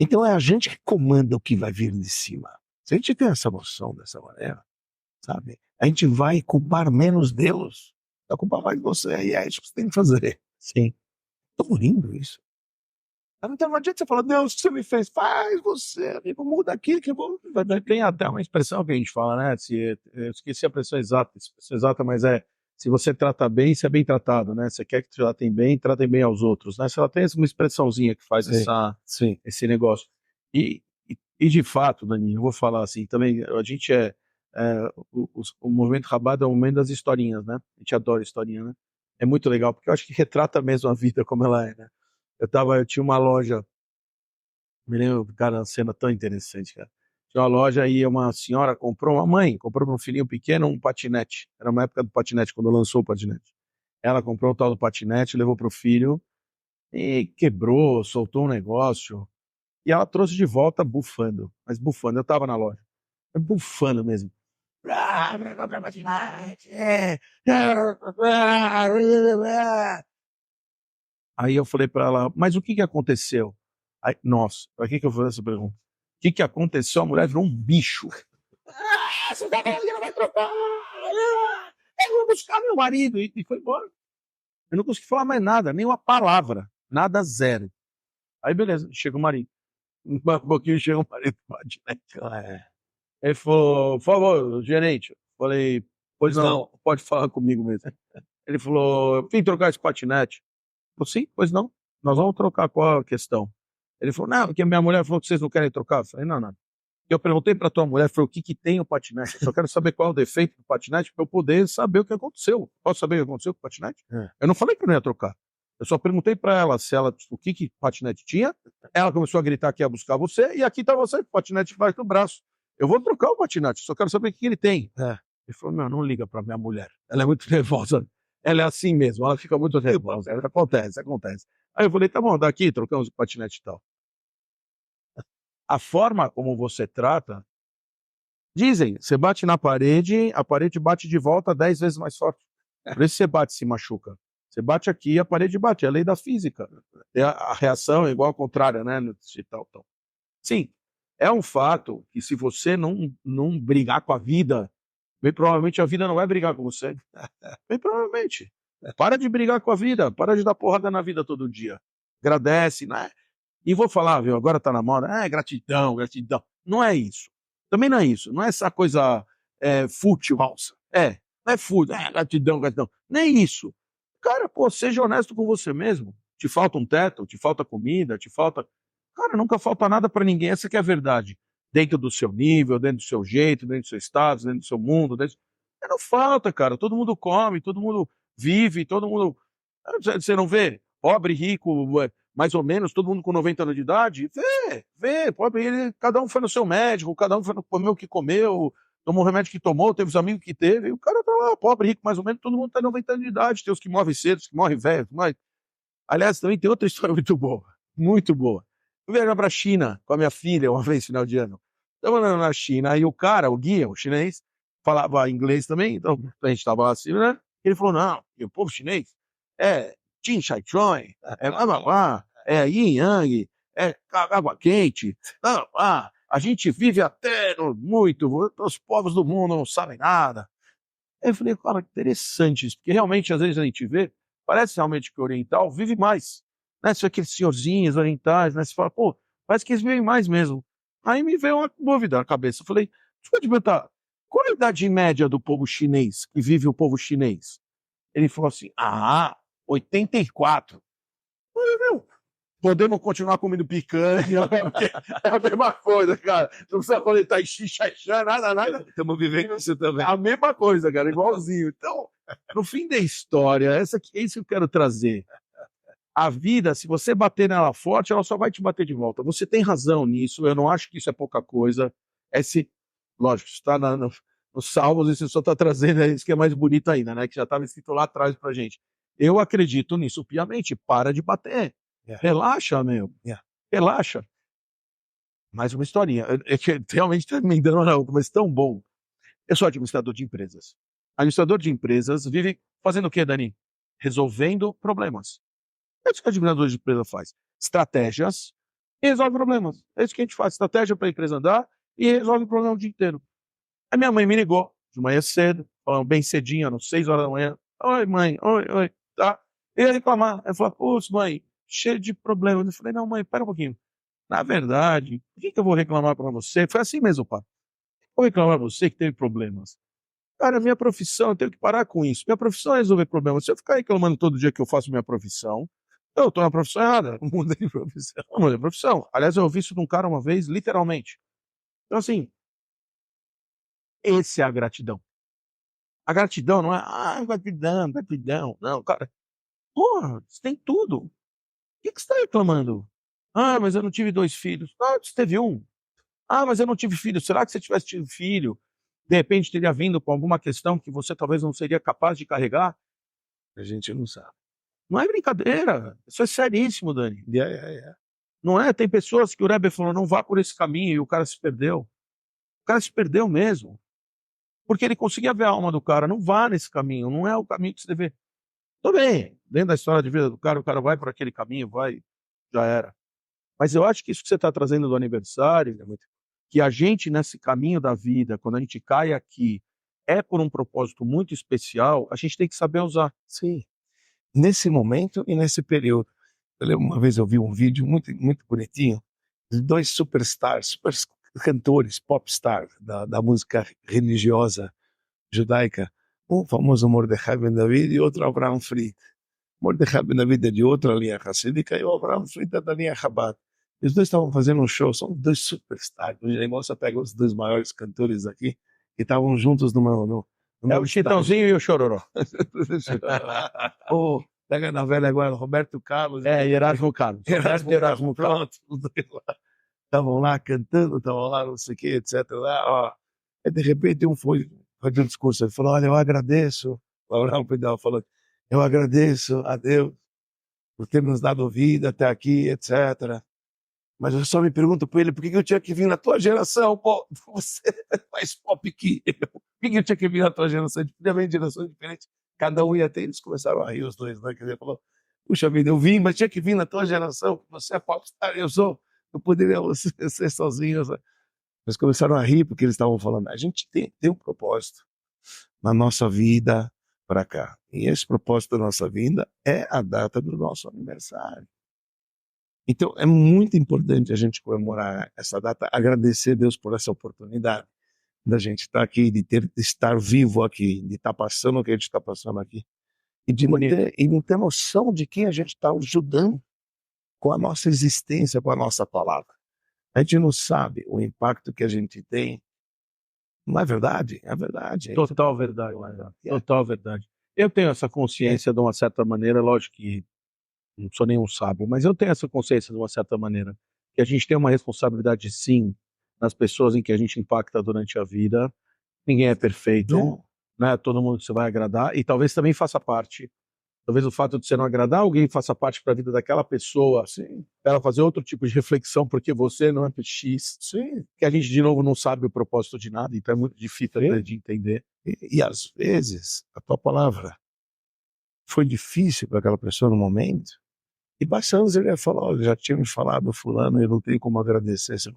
Então é a gente que comanda o que vai vir de cima. Se a gente tem essa noção dessa maneira, sabe? A gente vai culpar menos Deus, vai culpar mais você. E é isso que você tem que fazer. Sim. Estou rindo isso. Então não adianta você falar, Deus, o que você me fez? Faz você, amigo, muda aqui que eu vou... Tem até uma expressão que a gente fala, né? Eu esqueci a expressão exata, mas se você trata bem, você é bem tratado, né? Você quer que te tratem bem aos outros, né? Se ela tem uma expressãozinha que faz esse negócio. E E de fato, Dani, eu vou falar assim, também, a gente o movimento Rabada é o momento das historinhas, né? A gente adora historinha, né? É muito legal, porque eu acho que retrata mesmo a vida como ela é, né? Eu tinha uma loja, me lembro, cara, uma cena tão interessante, cara. Tinha uma loja e uma senhora uma mãe comprou para um filhinho pequeno um patinete. Era uma época do patinete, quando lançou o patinete. Ela comprou o tal do patinete, levou pro filho e quebrou, soltou um negócio. E ela trouxe de volta bufando, mas bufando. Eu tava na loja, bufando mesmo. Aí eu falei para ela, mas o que aconteceu? Aí, nossa, para que eu vou fazer essa pergunta? O que aconteceu? A mulher virou um bicho. Você tá vendo que ela vai trocar? Eu vou buscar meu marido. E foi embora. Eu não consegui falar mais nada, nem uma palavra. Nada, zero. Aí beleza, chega o marido. Um pouquinho chega o marido do patinete. Ele falou, por favor, gerente. Eu falei, pois não, pode falar comigo mesmo. Ele falou, eu vim trocar esse patinete. Eu falei, sim, pois não, nós vamos trocar, qual a questão? Ele falou, não, porque minha mulher falou que vocês não querem trocar. Eu falei, não. Eu perguntei para tua mulher, falei, o que tem o patinete? Eu só quero saber qual é o defeito do patinete para eu poder saber o que aconteceu. Posso saber o que aconteceu com o patinete? Eu não falei que eu não ia trocar. Eu só perguntei para ela o que patinete tinha. Ela começou a gritar que ia buscar você, e aqui tá você, o patinete embaixo do braço. Eu vou trocar o patinete, só quero saber o que ele tem. Ele falou, não liga pra minha mulher. Ela é muito nervosa. Ela é assim mesmo, ela fica muito nervosa. Acontece. Aí eu falei, tá bom, daqui, trocamos o patinete e tal. A forma como você trata, dizem, você bate na parede, a parede bate de volta 10 vezes mais forte. Por isso você bate e se machuca. Você bate aqui e a parede bate, é a lei da física. A reação é igual ao contrário, né? Tal. Sim, é um fato que se você não brigar com a vida, bem provavelmente a vida não vai brigar com você. Bem provavelmente. Para de brigar com a vida, para de dar porrada na vida todo dia. Agradece, né? E vou falar, viu, agora tá na moda, gratidão. Não é isso. Também não é isso. Não é essa coisa fútil. Falsa. Não é fútil. Gratidão. Nem é isso. Cara, pô, seja honesto com você mesmo. Te falta um teto, te falta comida, te falta... Cara, nunca falta nada pra ninguém, essa que é a verdade. Dentro do seu nível, dentro do seu jeito, dentro do seu status, dentro do seu mundo. Não falta, cara. Todo mundo come, todo mundo vive, todo mundo... Você não vê? Pobre, rico, mais ou menos, todo mundo com 90 anos de idade? Vê. Pobre, cada um foi no seu médico, cada um foi comeu o que comeu, tomou o remédio que tomou, teve os amigos que teve, e o cara tá lá, pobre, rico, mais ou menos, todo mundo tem 90 anos de idade. Tem os que morrem cedo, os que morrem velhos. Mas... Aliás, também tem outra história muito boa. Muito boa. Eu viajei para a China com a minha filha uma vez, final de ano. Estava na China, e o cara, o guia, o chinês, falava inglês também, então a gente estava lá assim, né? Ele falou, não, e o povo chinês é Chin Chai Choi, blá blá blá, Yin Yang, água quente, blá, blá. A gente vive até muito, os povos do mundo não sabem nada. Aí eu falei, cara, interessante isso, porque realmente às vezes a gente vê, parece realmente que o oriental vive mais. Né? Se aqueles senhorzinhos orientais, né? Você fala, pô, parece que eles vivem mais mesmo. Aí me veio uma dúvida na cabeça. Eu falei, deixa eu te perguntar, qual é a idade média do povo chinês, que vive o povo chinês? Ele falou assim, 84. Eu falei, meu, podemos continuar comendo picanha, é a mesma coisa, cara. Não precisa conectar em xixi, nada. Estamos vivendo isso também. A mesma coisa, cara, igualzinho. Então, no fim da história, é isso que eu quero trazer. A vida, se você bater nela forte, ela só vai te bater de volta. Você tem razão nisso, eu não acho que isso é pouca coisa. Lógico, está nos Salmos, isso só está trazendo isso que é mais bonito ainda, né? Que já estava escrito lá atrás pra gente. Eu acredito nisso piamente, para de bater. Relaxa, meu. Relaxa. Mais uma historinha. Realmente está me dando na outra, mas tão bom. Eu sou administrador de empresas. Administrador de empresas vive fazendo o quê, Dani? Resolvendo problemas. É isso que o administrador de empresa faz. Estratégias e resolve problemas. É isso que a gente faz. Estratégia para a empresa andar e resolve o problema o dia inteiro. A minha mãe me ligou de manhã cedo, falando bem cedinho, às 6 horas da manhã. Oi, mãe, oi, tá? Eu ia reclamar. Ela falou, putz, mãe, cheio de problemas. Eu falei, não, mãe, pera um pouquinho. Na verdade, por que eu vou reclamar para você? Foi assim mesmo, pai. Eu vou reclamar para você que teve problemas. Cara, minha profissão, eu tenho que parar com isso. Minha profissão é resolver problemas. Se eu ficar reclamando todo dia que eu faço minha profissão, eu estou na profissão errada. Não mudei de profissão. Não mudei de profissão. Aliás, eu ouvi isso de um cara uma vez, literalmente. Então, assim, esse é a gratidão. A gratidão não é, gratidão, gratidão. Não, cara, porra, você tem tudo. O que que você está reclamando? Ah, mas eu não tive 2 filhos. Ah, você teve 1. Ah, mas eu não tive filho. Será que se você tivesse tido filho, de repente teria vindo com alguma questão que você talvez não seria capaz de carregar? A gente não sabe. Não é brincadeira. Isso é seríssimo, Dani. Yeah, yeah, yeah. Não é? Tem pessoas que o Rebbe falou, não vá por esse caminho, e o cara se perdeu. O cara se perdeu mesmo. Porque ele conseguia ver a alma do cara. Não vá nesse caminho. Não é o caminho que você deve. Tudo bem. Dentro da história de vida do cara, o cara vai por aquele caminho, vai, já era. Mas eu acho que isso que você está trazendo do aniversário, que a gente, nesse caminho da vida, quando a gente cai aqui, é por um propósito muito especial, a gente tem que saber usar. Sim. Nesse momento e nesse período. Eu lembro, uma vez eu vi um vídeo muito, muito bonitinho de 2 superstars, super cantores, popstar da música religiosa judaica. Um famoso Mordechai Ben David e outro Abraham Fried. Mordechai Ben David é de outra linha hassídica e o Abraham Fried é da linha Chabad. E os dois estavam fazendo um show, são 2 superstars. Hoje você pega os 2 maiores cantores aqui que estavam juntos no É o Chitãozinho e o Chororó. Pega na velha agora, Roberto Carlos. É, Erasmo Carlos. Erasmo Carlos. Os dois lá. Estavam lá cantando, estavam lá, não sei o que, etc. Lá, ó. E de repente um foi fazer um discurso, ele falou, olha, eu agradeço, o Abraão Pedal falou, eu agradeço a Deus por ter nos dado vida até aqui, etc. Mas eu só me pergunto para ele, por que eu tinha que vir na tua geração, pô? Você é mais pop que eu. Por que eu tinha que vir na tua geração? A gente podia vir em gerações diferentes, cada um ia ter, eles começaram a rir os dois, né? Quer dizer, falou, puxa vida, eu vim, mas tinha que vir na tua geração, você é popstar, eu poderia ser sozinho. Eles começaram a rir porque eles estavam falando, a gente tem um propósito na nossa vida para cá. E esse propósito da nossa vida é a data do nosso aniversário. Então, é muito importante a gente comemorar essa data, agradecer a Deus por essa oportunidade da gente estar aqui, de estar vivo aqui, de estar passando o que a gente está passando aqui, e de não ter noção de quem a gente está ajudando com a nossa existência, com a nossa palavra. A gente não sabe o impacto que a gente tem. Não é verdade? É verdade. Total verdade. Total verdade. Eu tenho essa consciência de uma certa maneira, lógico que não sou nenhum sábio, mas eu tenho essa consciência de uma certa maneira, que a gente tem uma responsabilidade sim nas pessoas em que a gente impacta durante a vida. Ninguém é perfeito, né? Todo mundo que você vai agradar, e talvez também faça parte. Talvez o fato de você não agradar alguém faça parte para a vida daquela pessoa, para ela fazer outro tipo de reflexão, porque você não é X. Sim. Que a gente, de novo, não sabe o propósito de nada, então é muito difícil de entender. E às vezes, a tua palavra foi difícil para aquela pessoa no momento, e bastante ele ia falar, olha, já tinha me falado fulano, eu não tenho como agradecer. Se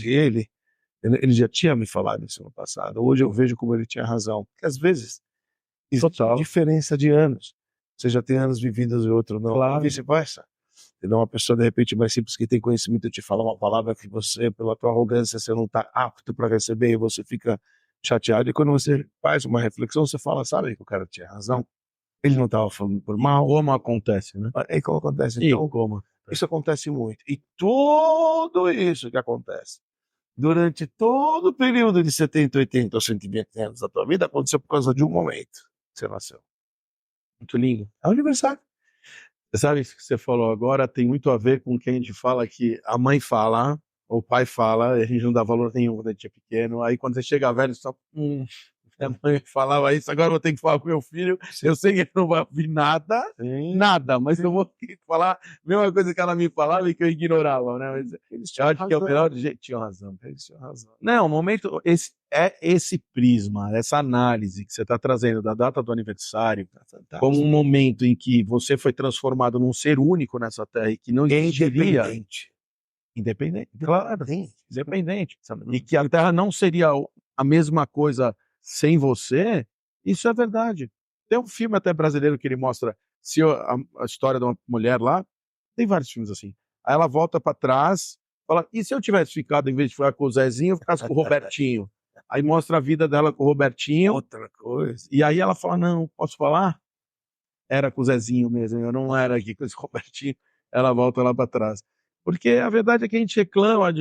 ele já tinha me falado isso no passado, hoje eu vejo como ele tinha razão. Porque às vezes, existe diferença de anos. Você já tem anos vividos e outro não. Claro. Vice-versa. Então, uma pessoa, de repente, mais simples, que tem conhecimento, te fala uma palavra que você, pela tua arrogância, você não está apto para receber e você fica chateado. E quando você faz uma reflexão, você fala, sabe que o cara tinha razão? Ele não estava falando por mal. Como acontece, né? É como acontece. Então, isso acontece muito. E tudo isso que acontece durante todo o período de 70, 80 ou 120 anos da tua vida aconteceu por causa de um momento que você nasceu. Muito lindo. É o aniversário. Você sabe isso que você falou agora tem muito a ver com o que a gente fala que a mãe fala, ou o pai fala, e a gente não dá valor nenhum quando a gente é pequeno. Aí quando você chega velho, você fala, minha mãe falava isso, agora eu vou ter que falar com meu filho. Eu sei que ele não vai ouvir nada, mas eu vou falar a mesma coisa que ela me falava e que eu ignorava, né? Mas eu acho que é o melhor jeito. Tinha razão. Não, o momento, esse prisma, essa análise que você está trazendo da data do aniversário, como um momento em que você foi transformado num ser único nessa terra e que não existiria. Independente. Claro, independente. E que a terra não seria a mesma coisa sem você, isso é verdade. Tem um filme até brasileiro que ele mostra a história de uma mulher lá, tem vários filmes assim. Aí ela volta para trás, fala, e se eu tivesse ficado, em vez de ficar com o Zezinho, eu ficasse com o Robertinho? Aí mostra a vida dela com o Robertinho. Outra coisa. E aí ela fala, não, posso falar? Era com o Zezinho mesmo, eu não era aqui com esse Robertinho. Ela volta lá para trás. Porque a verdade é que a gente reclama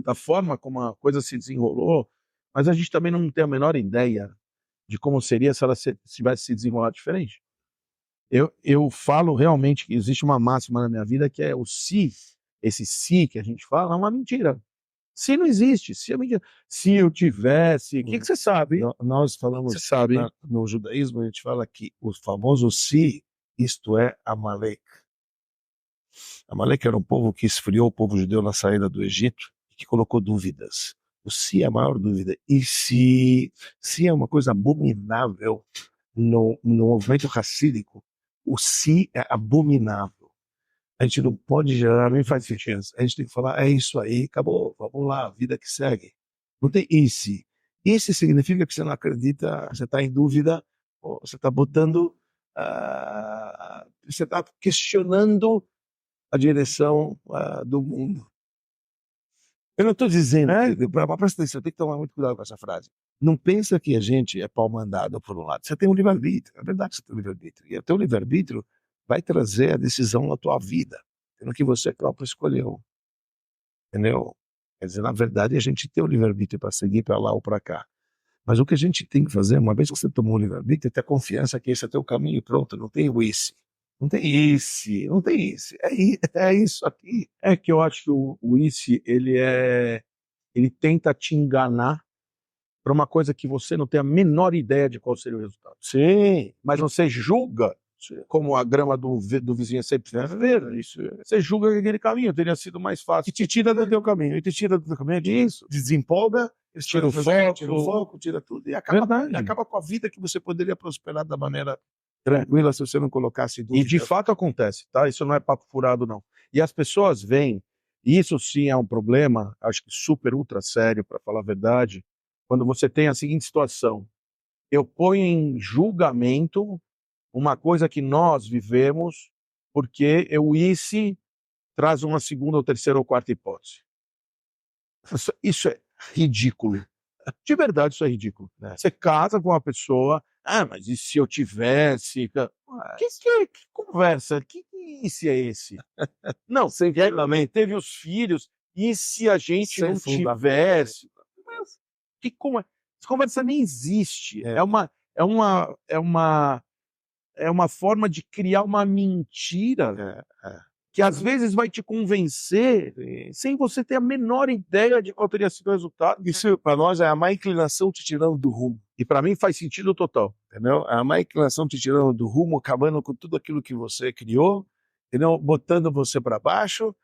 da forma como a coisa se desenrolou, mas a gente também não tem a menor ideia de como seria se ela tivesse se desenrolado diferente. Eu falo realmente que existe uma máxima na minha vida que é o se, esse se que a gente fala, é uma mentira. Se não existe, se é mentira. Se eu tivesse, o que você sabe? Nós falamos, Você sabe? no judaísmo, a gente fala que o famoso si, isto é Amalek. Amalek era um povo que esfriou o povo judeu na saída do Egito e que colocou dúvidas. O si é a maior dúvida. E se é uma coisa abominável no movimento racídico, o si é abominável. A gente não pode gerar, nem faz sentido. A gente tem que falar, é isso aí, acabou, vamos lá, vida que segue. Não tem esse. Esse significa que você não acredita, você está em dúvida, ou você está botando, você está questionando a direção do mundo. Eu não estou dizendo, presta atenção, tem que tomar muito cuidado com essa frase. Não pensa que a gente é pau mandado por um lado. Você tem um livre-arbítrio, é verdade que você tem um livre-arbítrio. E o teu livre-arbítrio vai trazer a decisão na tua vida, no que você próprio escolheu. Entendeu? Quer dizer, na verdade, a gente tem o livre-arbítrio para seguir para lá ou para cá. Mas o que a gente tem que fazer, uma vez que você tomou o livre-arbítrio, é ter confiança que esse é o teu caminho, pronto, não tem o esse. Não tem esse, não tem esse. É isso aqui. É que eu acho que o ICE, ele tenta te enganar para uma coisa que você não tem a menor ideia de qual seria o resultado. Sim. Mas você julga, como a grama do vizinho é sempre verde, você julga que aquele caminho teria sido mais fácil. E te tira do teu caminho. E te tira do teu caminho disso, desempolga, tira o foco, tira tudo. E acaba com a vida que você poderia prosperar da maneira tranquila se você não colocasse dúvida. E de fato acontece, tá? Isso não é papo furado, não. E as pessoas veem, e isso sim é um problema, acho que super ultra sério, para falar a verdade, quando você tem a seguinte situação: eu ponho em julgamento uma coisa que nós vivemos, porque o ICE traz uma segunda ou terceira ou quarta hipótese. Isso é ridículo. De verdade, isso é ridículo. Você casa com uma pessoa, mas e se eu tivesse? Que conversa? Que ICE é esse? Não, você realmente teve os filhos, e se a gente não tivesse? Essa conversa nem existe. É uma forma de criar uma mentira que às vezes vai te convencer sem você ter a menor ideia de qual teria sido o resultado. Isso, para nós, é a má inclinação te tirando do rumo. E para mim faz sentido total. Entendeu? A má inclinação te tirando do rumo, acabando com tudo aquilo que você criou, entendeu? Botando você para baixo,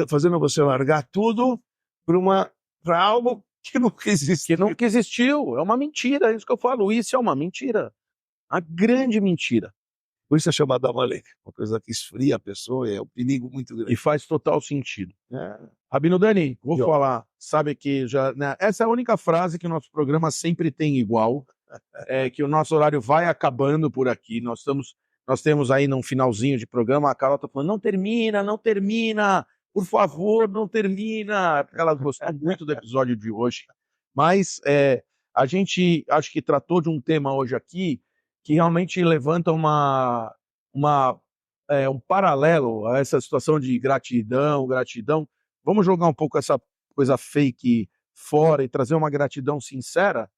fazendo você largar tudo para algo que nunca existiu. Que nunca existiu. É uma mentira, é isso que eu falo. Isso é uma mentira. A grande mentira. Por isso é chamado Amalek, uma coisa que esfria a pessoa, é um perigo muito grande. E faz total sentido. Rabino Dani, vou falar, sabe que já, né, essa é a única frase que o nosso programa sempre tem igual, é que o nosso horário vai acabando por aqui, nós temos aí num finalzinho de programa, a Carol tá falando, não termina, por favor, não termina, ela gostou muito do episódio de hoje, mas a gente acho que tratou de um tema hoje aqui que realmente levanta um paralelo a essa situação de gratidão. Vamos jogar um pouco essa coisa fake fora e trazer uma gratidão sincera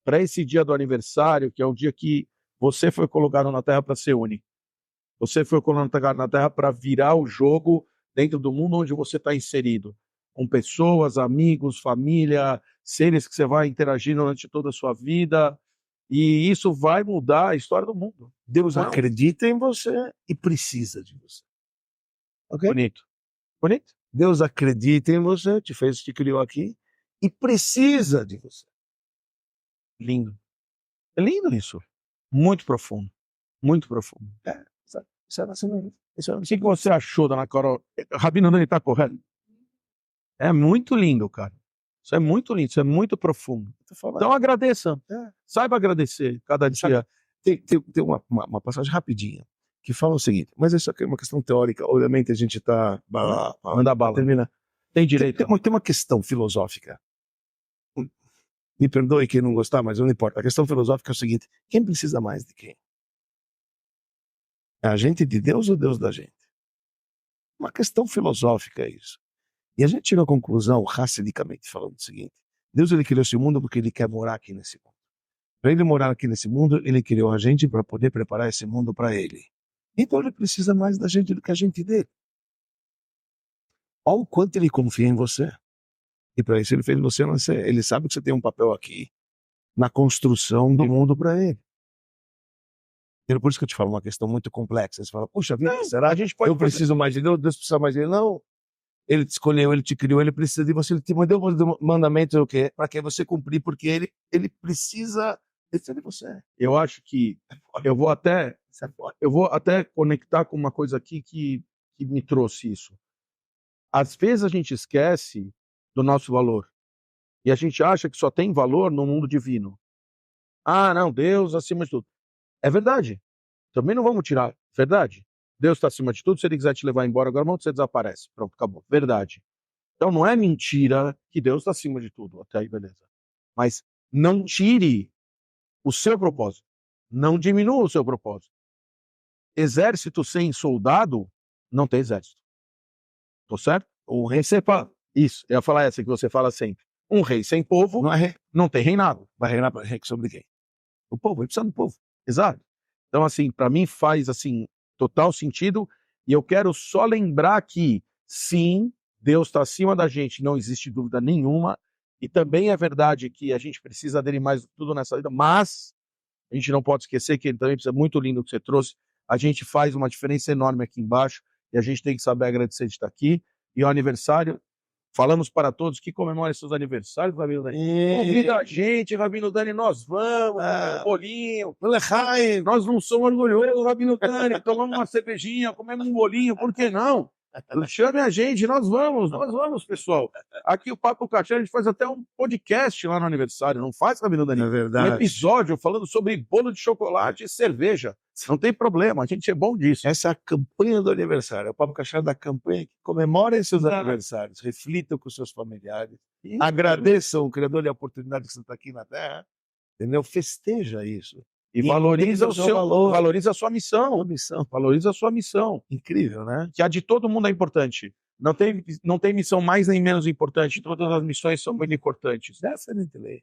para esse dia do aniversário, que é o dia que você foi colocado na Terra para ser único. Você foi colocado na Terra para virar o jogo dentro do mundo onde você está inserido, com pessoas, amigos, família, seres que você vai interagir durante toda a sua vida. E isso vai mudar a história do mundo. Deus acredita em você e precisa de você. Okay? Bonito. Deus acredita em você, te criou aqui e precisa de você. Lindo. É lindo isso. Muito profundo. Muito profundo. Isso é nascimento. O que você achou, dona Carol? Rabino Dani está correto? É muito lindo, cara. Isso é muito lindo, isso é muito profundo. Então agradeça. Saiba agradecer cada dia. Tem uma passagem rapidinha que fala o seguinte, mas isso aqui é uma questão teórica, obviamente a gente está... Manda bala. Termina. Tem direito. Tem uma questão filosófica. Me perdoe quem não gostar, mas não importa. A questão filosófica é o seguinte, quem precisa mais de quem? É a gente de Deus ou Deus da gente? Uma questão filosófica é isso. E a gente chega à conclusão, racidicamente falando, o seguinte: Deus ele criou esse mundo porque ele quer morar aqui nesse mundo. Para ele morar aqui nesse mundo, ele criou a gente para poder preparar esse mundo para ele. Então ele precisa mais da gente do que a gente dele. Olha o quanto ele confia em você. E para isso ele fez você nascer. Ele sabe que você tem um papel aqui na construção do mundo para ele. E por isso que eu te falo uma questão muito complexa. Você fala, puxa vida, será? A gente pode Eu preciso mais de Deus, Deus precisa mais de ele. Não. Ele te escolheu, ele te criou, ele precisa de você, ele te mandou mandamentos o quê? Para que você cumprir, porque ele precisa de você. Eu acho que eu vou até conectar com uma coisa aqui que me trouxe isso. Às vezes a gente esquece do nosso valor. E a gente acha que só tem valor no mundo divino. Ah, não, Deus acima de tudo. É verdade. Também não vamos tirar. Verdade. Deus está acima de tudo, se ele quiser te levar embora agora, você desaparece. Pronto, acabou. Verdade. Então não é mentira que Deus está acima de tudo. Até aí, beleza. Mas não tire o seu propósito. Não diminua o seu propósito. Exército sem soldado, não tem exército. Tô certo? O rei sem povo. Isso, eu ia falar essa que você fala sempre. Um rei sem povo Não é rei. não tem reinado. Vai reinar sobre quem? O povo, ele precisa do povo. Exato. Então, assim, para mim faz, assim, total sentido. E eu quero só lembrar que, sim, Deus está acima da gente, não existe dúvida nenhuma. E também é verdade que a gente precisa dele mais do que tudo nessa vida, mas a gente não pode esquecer que ele também precisa, muito lindo que você trouxe. A gente faz uma diferença enorme aqui embaixo e a gente tem que saber agradecer de estar aqui. E o aniversário, falamos para todos que comemorem seus aniversários, Rabino Dani. Convida a gente, Rabino Dani, nós vamos, bolinho, nós não somos orgulhosos, Rabino Dani, tomamos uma cervejinha, comemos um bolinho, por que não? Chame a gente, nós vamos, pessoal. Aqui o Papo Kasher, a gente faz até um podcast lá no aniversário, não faz, Rabino Dani? É verdade. Um episódio falando sobre bolo de chocolate e cerveja. Não tem problema, a gente é bom disso. Essa é a campanha do aniversário. É o Papo Kasher da campanha que comemorem seus aniversários, reflitam com seus familiares, agradeçam o Criador e a oportunidade que você está aqui na Terra, entendeu? Festeja isso. E valoriza o seu valor, valoriza a sua missão. Valoriza a sua missão. Incrível, né? Que a de todo mundo é importante. Não tem missão mais nem menos importante. Todas as missões são muito importantes. Excelente lei.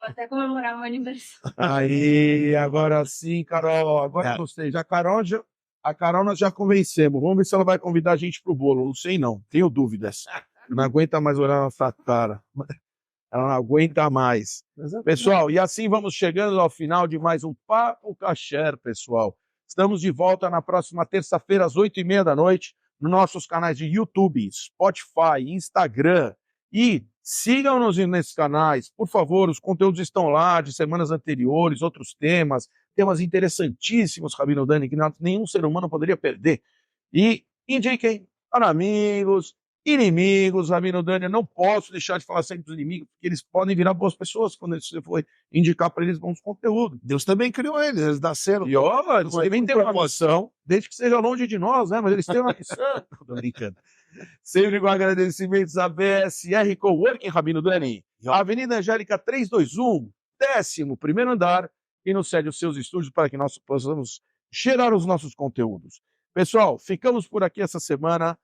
Vou até comemorar o meu aniversário. Aí, agora sim, Carol. Agora gostei. A Carol nós já convencemos. Vamos ver se ela vai convidar a gente pro bolo. Não sei não. Tenho dúvidas. Não aguenta mais olhar na nossa cara. Ela não aguenta mais. Pessoal, e assim vamos chegando ao final de mais um Papo Kasher, pessoal. Estamos de volta na próxima terça-feira, às 8h30 da noite, nos nossos canais de YouTube, Spotify, Instagram. E sigam-nos nesses canais, por favor, os conteúdos estão lá de semanas anteriores, outros temas interessantíssimos, Rabino Dani, que nenhum ser humano poderia perder. E indiquem para amigos, inimigos, Rabino Dani, eu não posso deixar de falar sempre dos inimigos, porque eles podem virar boas pessoas quando você for indicar para eles bons conteúdos. Deus também criou eles nasceram. E olha, eles devem ter uma missão, desde que seja longe de nós, né? Mas eles têm uma missão. Tô brincando. Sempre com agradecimentos a BSR Coworking, Rabino Dani. Avenida Angélica 321, 11º andar, e nos cede os seus estúdios para que nós possamos gerar os nossos conteúdos. Pessoal, ficamos por aqui essa semana.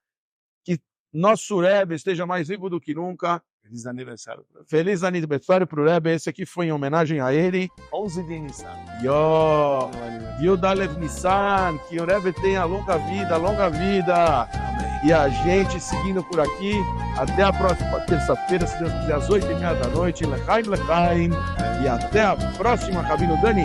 Que nosso Rebbe esteja mais vivo do que nunca. Feliz aniversário. Feliz aniversário para o Rebbe. Esse aqui foi em homenagem a ele. 11 de Nissan. Yudalev Nissan. Que o Rebbe tenha longa vida. Amém. E a gente seguindo por aqui. Até a próxima terça-feira, se Deus quiser, às 8h30 da noite. Lechaim. E até a próxima, Rabino Dani.